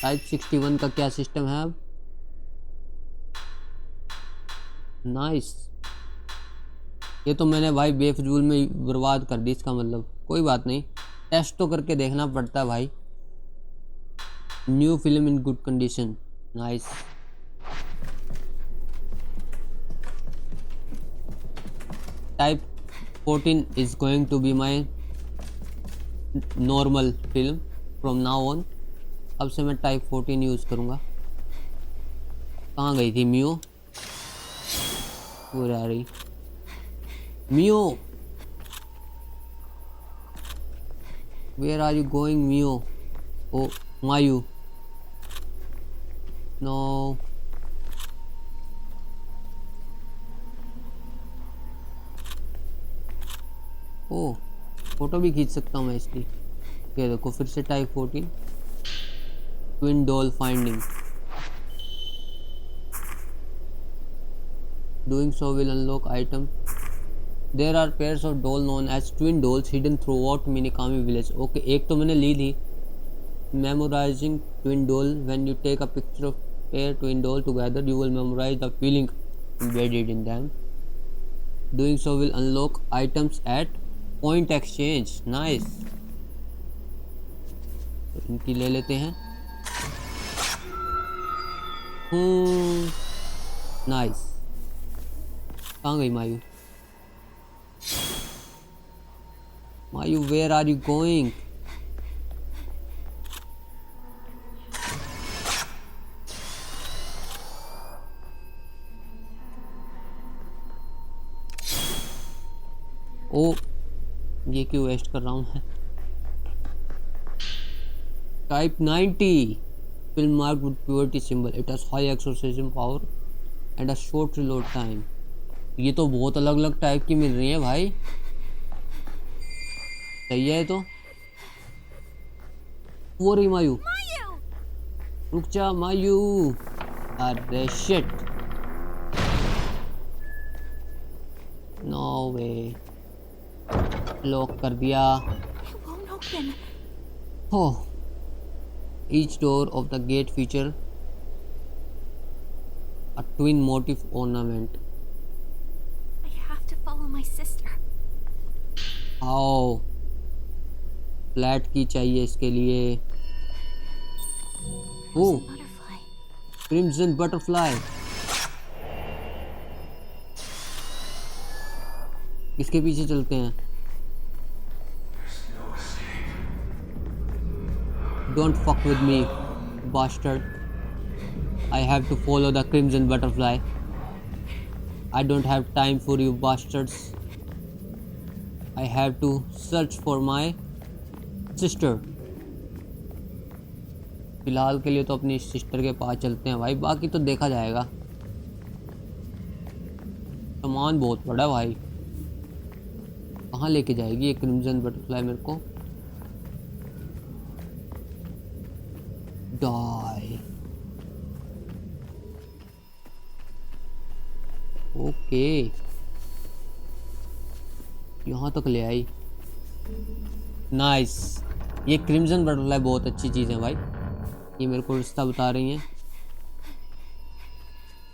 टाइप 61 का क्या सिस्टम है अब? नाइस। ये तो मैंने भाई बेफजूल में बर्बाद कर दी इसका मतलब, कोई बात नहीं, टेस्ट तो करके देखना पड़ता है भाई। New film in good condition, nice. Type 14 is going to be my normal film from now on. अब से मैं टाइप 14 यूज़ करूँगा। कहाँ गई थी मियो? वो आ रही Mio, where are you going Mio? ओ मायू, नो। ओ फोटो भी खींच सकता हूँ मैं इसकी। ये देखो फिर से type 14 twin doll finding. Doing so will unlock item. There are pairs of doll known as twin dolls hidden throughout Minakami village. Okay, एक तो मैंने ली थी। Memorizing twin doll. When you take a picture of pair twin doll together, you will memorize the feeling embedded in them. Doing so will unlock items at point exchange. Nice. तो इनकी ले लेते हैं। Nice. कहाँ गई मायू? मायू वेयर आर यू गोइंग? ओ ये क्यों वेस्ट कर रहा हूँ मैं? Type 90 film mark with purity symbol, it has high exorcism power and a short reload time. ये तो बहुत अलग अलग टाइप की मिल रही है भाई, सही है। तो वो रही मायू, रुक जा मायू। अरे शिट, नो वे, लॉक कर दिया। It won't open. हो, each door of the gate feature a twin motif ornament. I have to follow my sister. आओ, फ्लैट की चाहिए इसके लिए। ओ Butterfly. क्रिम्सन बटरफ्लाई, इसके पीछे चलते हैं। Don't fuck with me, bastard. I have to follow the crimson butterfly. I don't have time for you bastards. I have to search for my sister. फिलहाल के लिए तो अपनी सिस्टर के पास चलते हैं भाई, बाकी तो देखा जाएगा। सामान बहुत बड़ा है भाई, कहाँ लेके जाएगी ये क्रिम्सन बटरफ्लाई मेरे को? डाई, ओके, यहाँ तक ले आई। नाइस, ये क्रिम्सन बटरफ्लाई बहुत अच्छी चीज़ है भाई, ये मेरे को रिश्ता बता रही हैं।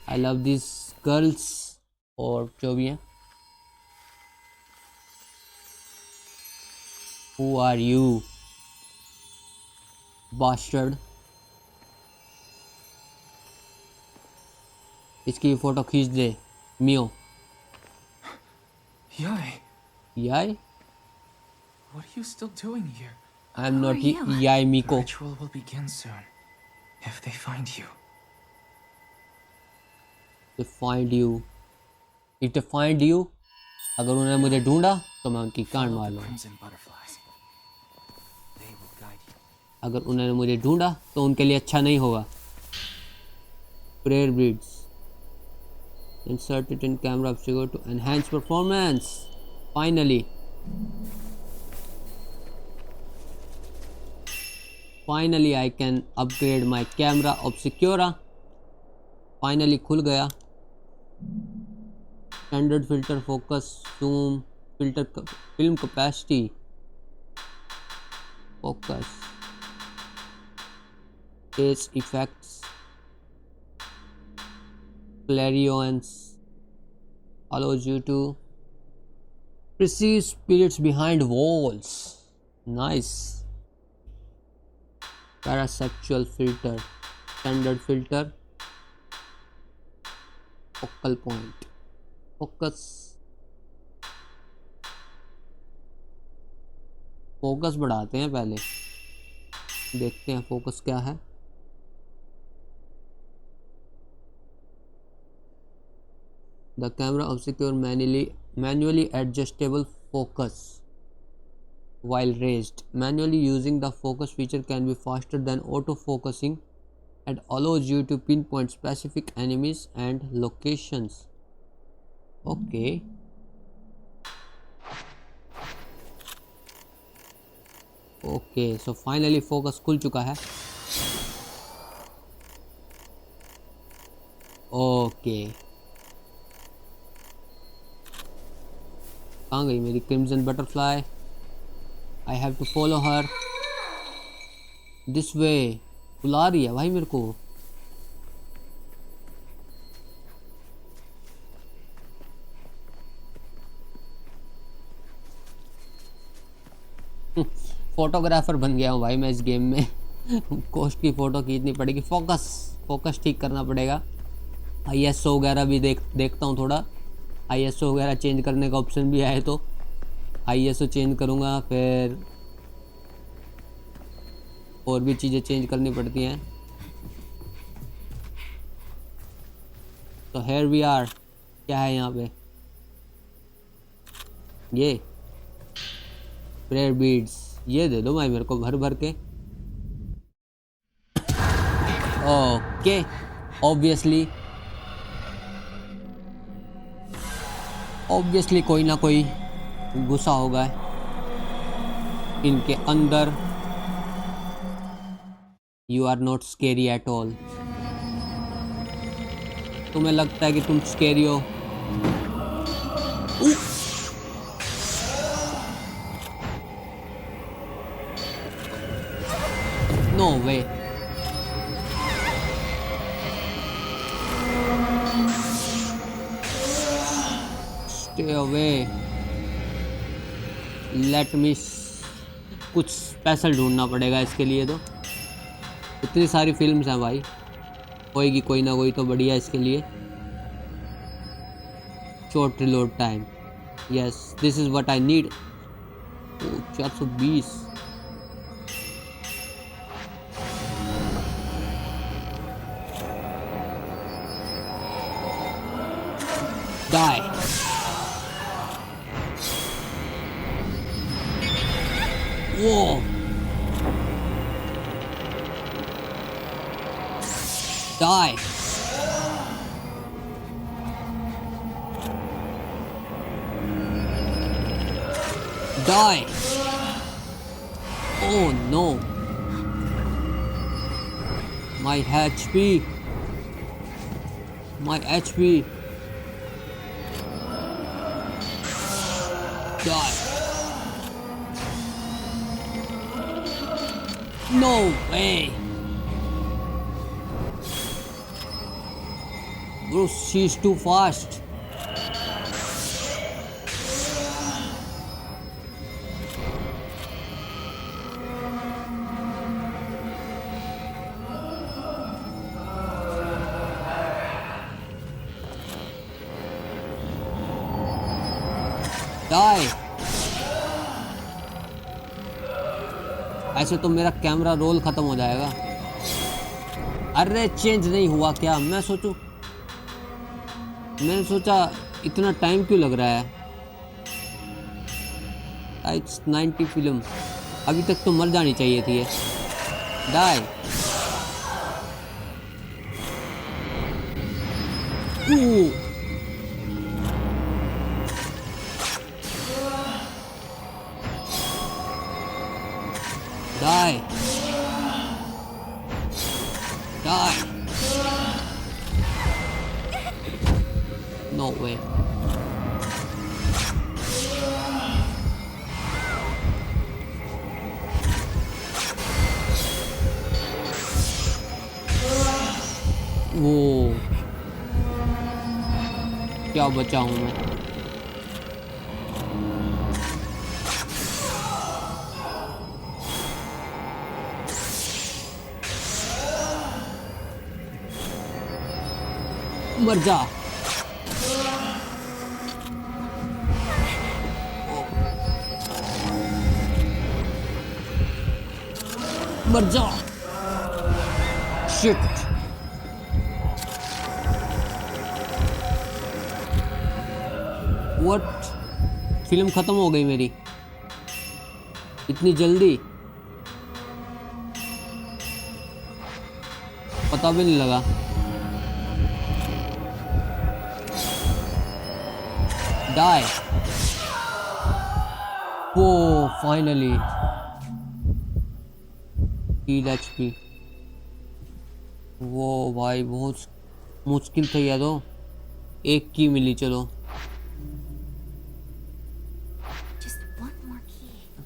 आई लव दिस गर्ल्स, और जो भी हैं। Who are you bastard? इसकी फोटो खींच दे Mio. Yai, Yai, what are you still doing here? I am Who not are you? Yai The miko. ritual will begin soon. If they find you, They find you. If they find you, अगर उन्होंने मुझे ढूंढा तो मैं उनकी कान follow मार the लूँगा। crimson butterflies. They will अगर उन्होंने मुझे ढूंढा तो उनके लिए अच्छा नहीं होगा। Prayer beads insert it in camera obscure to enhance performance. Finally I can upgrade my camera obscura. Finally खुल गया। Standard filter, focus, zoom, filter, film capacity, focus, face effects, clarions, allows you to perceive spirits behind walls. Nice. Parasexual filter, standard filter, focal point, focus, focus बढ़ाते हैं पहले, देखते हैं फोकस क्या है। The camera obscure manually adjustable focus while raised. Manually using the focus feature can be faster than auto focusing and allows you to pinpoint specific enemies and locations. Okay. Okay, so finally focus खुल चुका है। Okay. कहाँ गई मेरी crimson butterfly? I have to follow her this way. बुला रही है भाई मेरे को। फोटोग्राफर बन गया हूँ भाई मैं इस गेम में। कोस्ट की फ़ोटो खींचनी पड़ेगी। फोकस ठीक करना पड़ेगा। ISO वगैरह भी देखता हूँ थोड़ा। ISO वगैरह चेंज करने का ऑप्शन भी आए तो ISO चेंज करूँगा, फिर और भी चीज़ें चेंज करनी पड़ती हैं। तो हेयर वी आर, क्या है यहाँ पे? ये प्रेयर बीड्स, ये दे दो भाई मेरे को भर भर के। ओके, ऑब्वियसली कोई ना कोई गुस्सा होगा इनके अंदर। You are not scary at all. तुम्हें लगता है कि तुम स्केरी हो? No way. Stay away. Let me कुछ स्पेशल ढूंढना पड़ेगा इसके लिए। तो इतनी सारी फिल्म्स हैं भाई, होएगी कोई ना कोई तो बढ़िया इसके लिए। Short reload time, yes this is what I need. 420। Die. Whoa. Die. Die. Oh no. My HP. My HP. Die. No way. Bro, she's too fast. Die. ऐसे तो मेरा कैमरा रोल ख़त्म हो जाएगा। अरे चेंज नहीं हुआ क्या? मैंने सोचा इतना टाइम क्यों लग रहा है। It's 90 फिल्म, अभी तक तो मर जानी चाहिए थी ये। Die. Ooh. Die. Die. No way. वो क्या बचा हूँ मैं। मर जा। मर जा। शिट। व्हाट, फिल्म खत्म हो गई मेरी इतनी जल्दी, पता भी नहीं लगा। Die. वो फाइनली हील HP। वो भाई बहुत मुश्किल था ये तो। एक की मिली, चलो।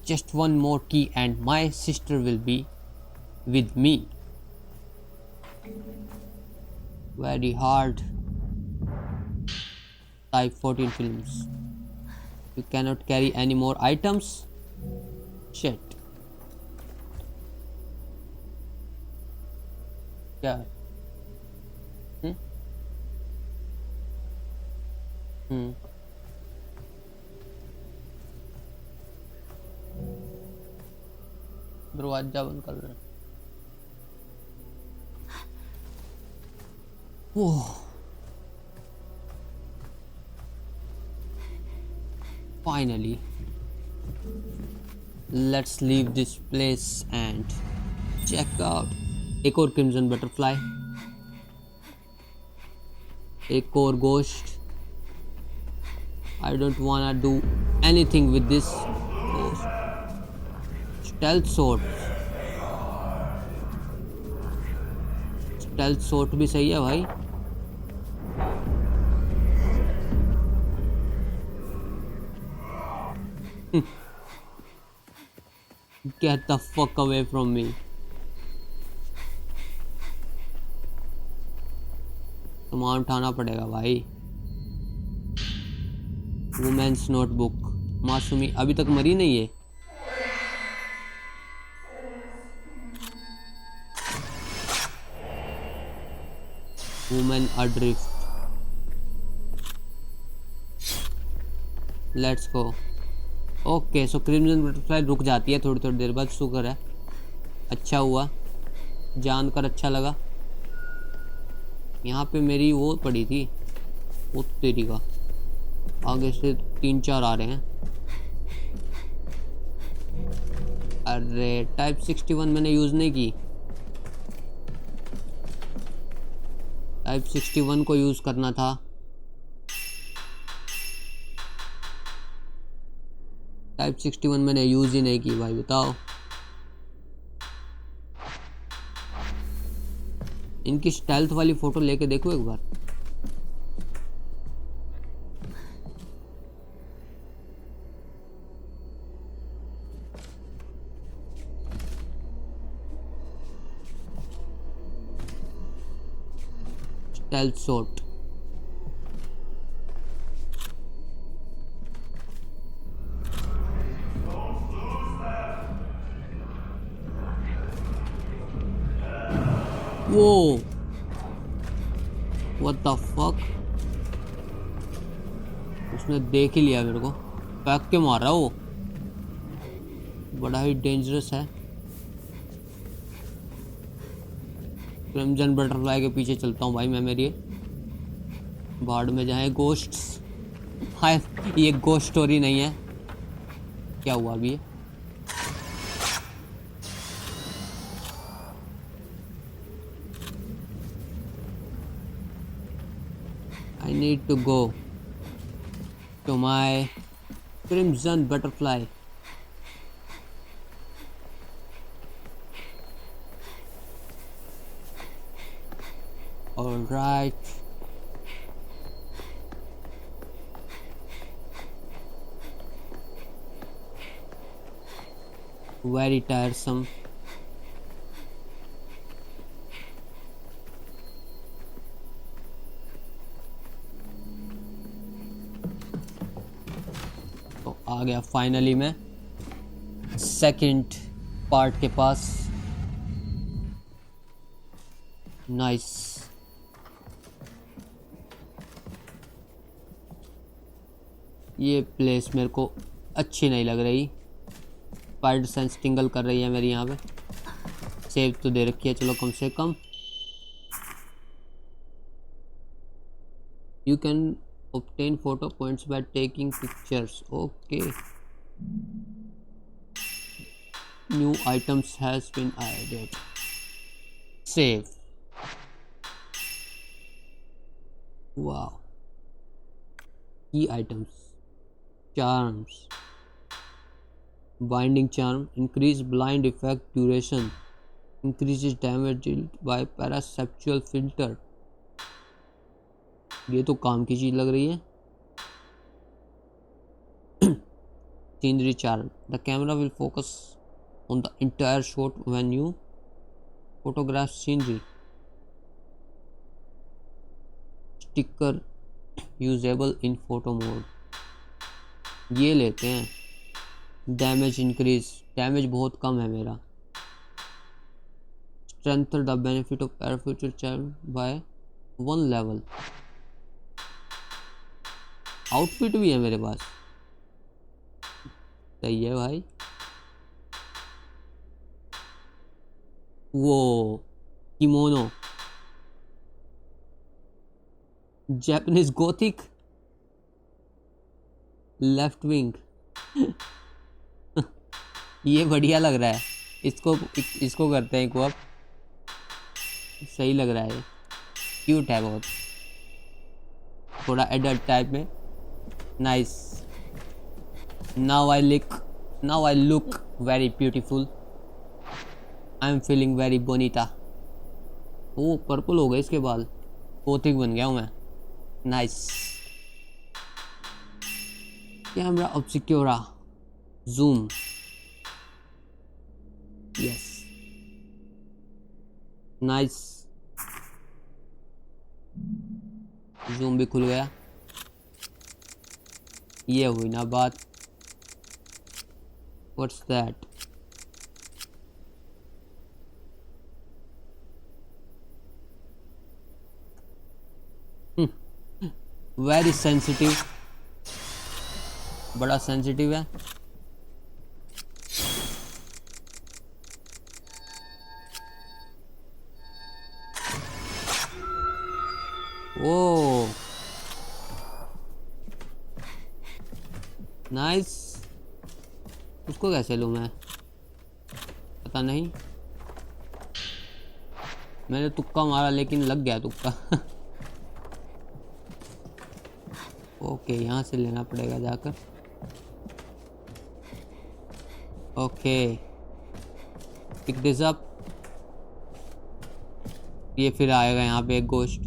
Just one more key and my sister will be with me. Very hard. Type 14 films. You cannot carry any more items. Shit. क्या है? दरवाजा बंद कर रहे हैं। ओह, finally, let's leave this place and check out। एक और क्रिम्सन बटरफ्लाई, एक और गोश्ट। I don't wanna do anything with this ghost। Stealth shot, stealth shot भी सही है भाई। Get the fuck away from me। सामान उठाना पड़ेगा भाई। Women's notebook. मासूमी अभी तक मरी नहीं है। Women adrift. Let's go. Okay, so crimson butterfly रुक जाती है थोड़ी थोड़ी देर बाद। शुक्र है, अच्छा हुआ, जानकर अच्छा लगा। यहाँ पे मेरी वो पड़ी थी, वो तेरी का। आगे से 3-4 आ रहे हैं। अरे टाइप 61 मैंने यूज़ नहीं की। टाइप 61 को यूज़ करना था। टाइप 61 मैंने यूज़ ही नहीं की भाई, बताओ। इनकी स्टेल्थ वाली फ़ोटो लेके देखो एक बार। Stealth shot. वो व्हाट द फक, उसने देख ही लिया मेरे को, फेंक के मार रहा वो। बड़ा ही डेंजरस है। क्रिम्सन बटरफ्लाई के पीछे चलता हूँ भाई मैं। मेरी भाड़ में जाए गोश्ट्स। हाय, ये गोश्ट स्टोरी नहीं है। क्या हुआ अभी? need to go to my crimson butterfly. All right. Very tiresome. तो आ गया फाइनली मैं सेकंड पार्ट के पास. नाइस. ये प्लेस मेरे को अच्छी नहीं लग रही. स्पाइडर सेंस टिंगल कर रही है मेरी यहाँ पे. सेव तो दे रखी है, चलो कम से कम. You can obtain photo points by taking pictures. Okay. New items has been added. Save. Wow. Key items. Charms. Binding charm. Increase blind effect duration. Increases damage dealt by perceptual filter. ये तो काम की चीज लग रही है. Scenery charm. The camera will focus on the entire shot when you photograph scenery. Sticker usable in photo mode. ये लेते हैं. Damage increase. डैमेज बहुत कम है मेरा. Strengthen the benefit of perfect charm by 1 level. Outfit भी है मेरे पास. सही है भाई. वो kimono. Japanese gothic. Left wing. ये बढ़िया लग रहा है. इसको करते हैं को. अब सही लग रहा है. क्यूट है बहुत. थोड़ा एडल्ट टाइप में. Nice. Now I look very beautiful. I am feeling very bonita. Oh purple हो गए इसके बाल. गोथिक बन गया हूँ मैं. Nice. Camera obscura. Zoom. Yes. Nice. Zoom भी खुल गया. ये हुई ना बात. What's that? Very sensitive. बड़ा सेंसिटिव है. ओ नाइस. उसको कैसे लूँ मैं पता नहीं. मैंने तुक्का मारा लेकिन लग गया तुक्का. ओके यहाँ से लेना पड़ेगा जाकर. Okay pick this up. ये फिर आएगा यहाँ पे एक गोश्त.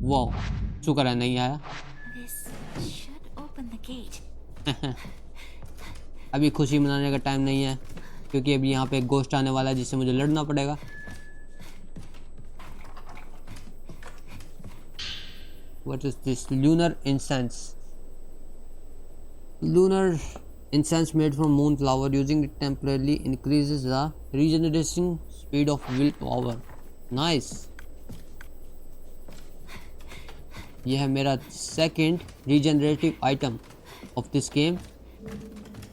वाह शुक्र है नहीं आया. अभी खुशी मनाने का टाइम नहीं है क्योंकि अभी यहाँ पे एक गोश्त आने वाला है जिससे मुझे लड़ना पड़ेगा. What is this? Lunar incense. Lunar incense made from moonflower. Using it temporarily increases the regeneration speed of willpower. Nice. यह है मेरा second regenerative item of this game.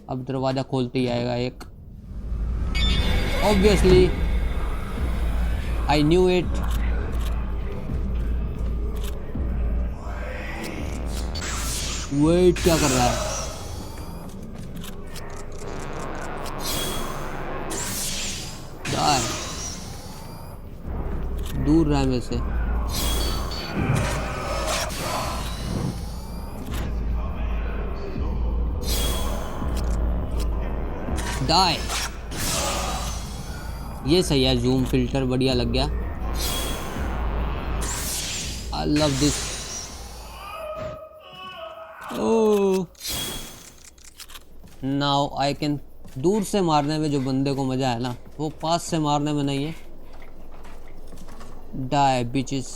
अब दरवाजा खोलते ही आएगा एक. Obviously I knew it. Wait क्या कर रहा है. दूर रहा है मेरे से. डाई। ये सही है, जूम फिल्टर बढ़िया लग गया। I love this. Oh now I can. दूर से मारने में जो बंदे को मजा है ना, वो पास से मारने में नहीं है। Die bitches.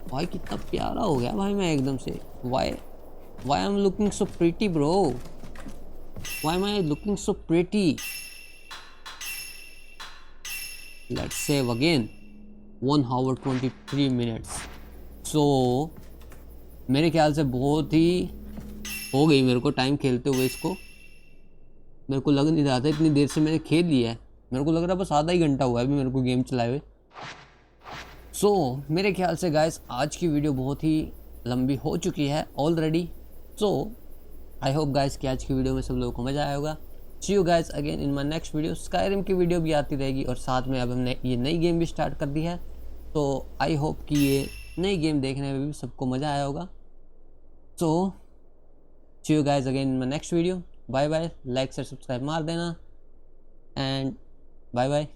भाई कितना प्यारा हो गया भाई मैं एकदम से। Why I am looking so pretty bro, why am I looking so pretty. Let's save again. 1 hour 23 minutes। So मेरे ख्याल से बहुत ही हो गई मेरे को टाइम खेलते हुए इसको। मेरे को लग नहीं रहा था इतनी देर से मैंने खेल लिया है। मेरे को लग रहा बस आधा ही घंटा हुआ है अभी मेरे को गेम चलाए हुए। सो मेरे ख्याल से गाइस आज की वीडियो बहुत ही लंबी हो चुकी है already. So I hope guys कि आज की वीडियो में सब लोगों को मज़ा आया होगा। See you guys again in my next video. Skyrim की वीडियो भी आती रहेगी और साथ में अब हमने ये नई गेम भी स्टार्ट कर दी है। तो आई होप कि ये नई गेम देखने में भी सबको मज़ा आया होगा। So see you guys again in my next video. Bye bye. Like share subscribe मार देना एंड बाय बाय।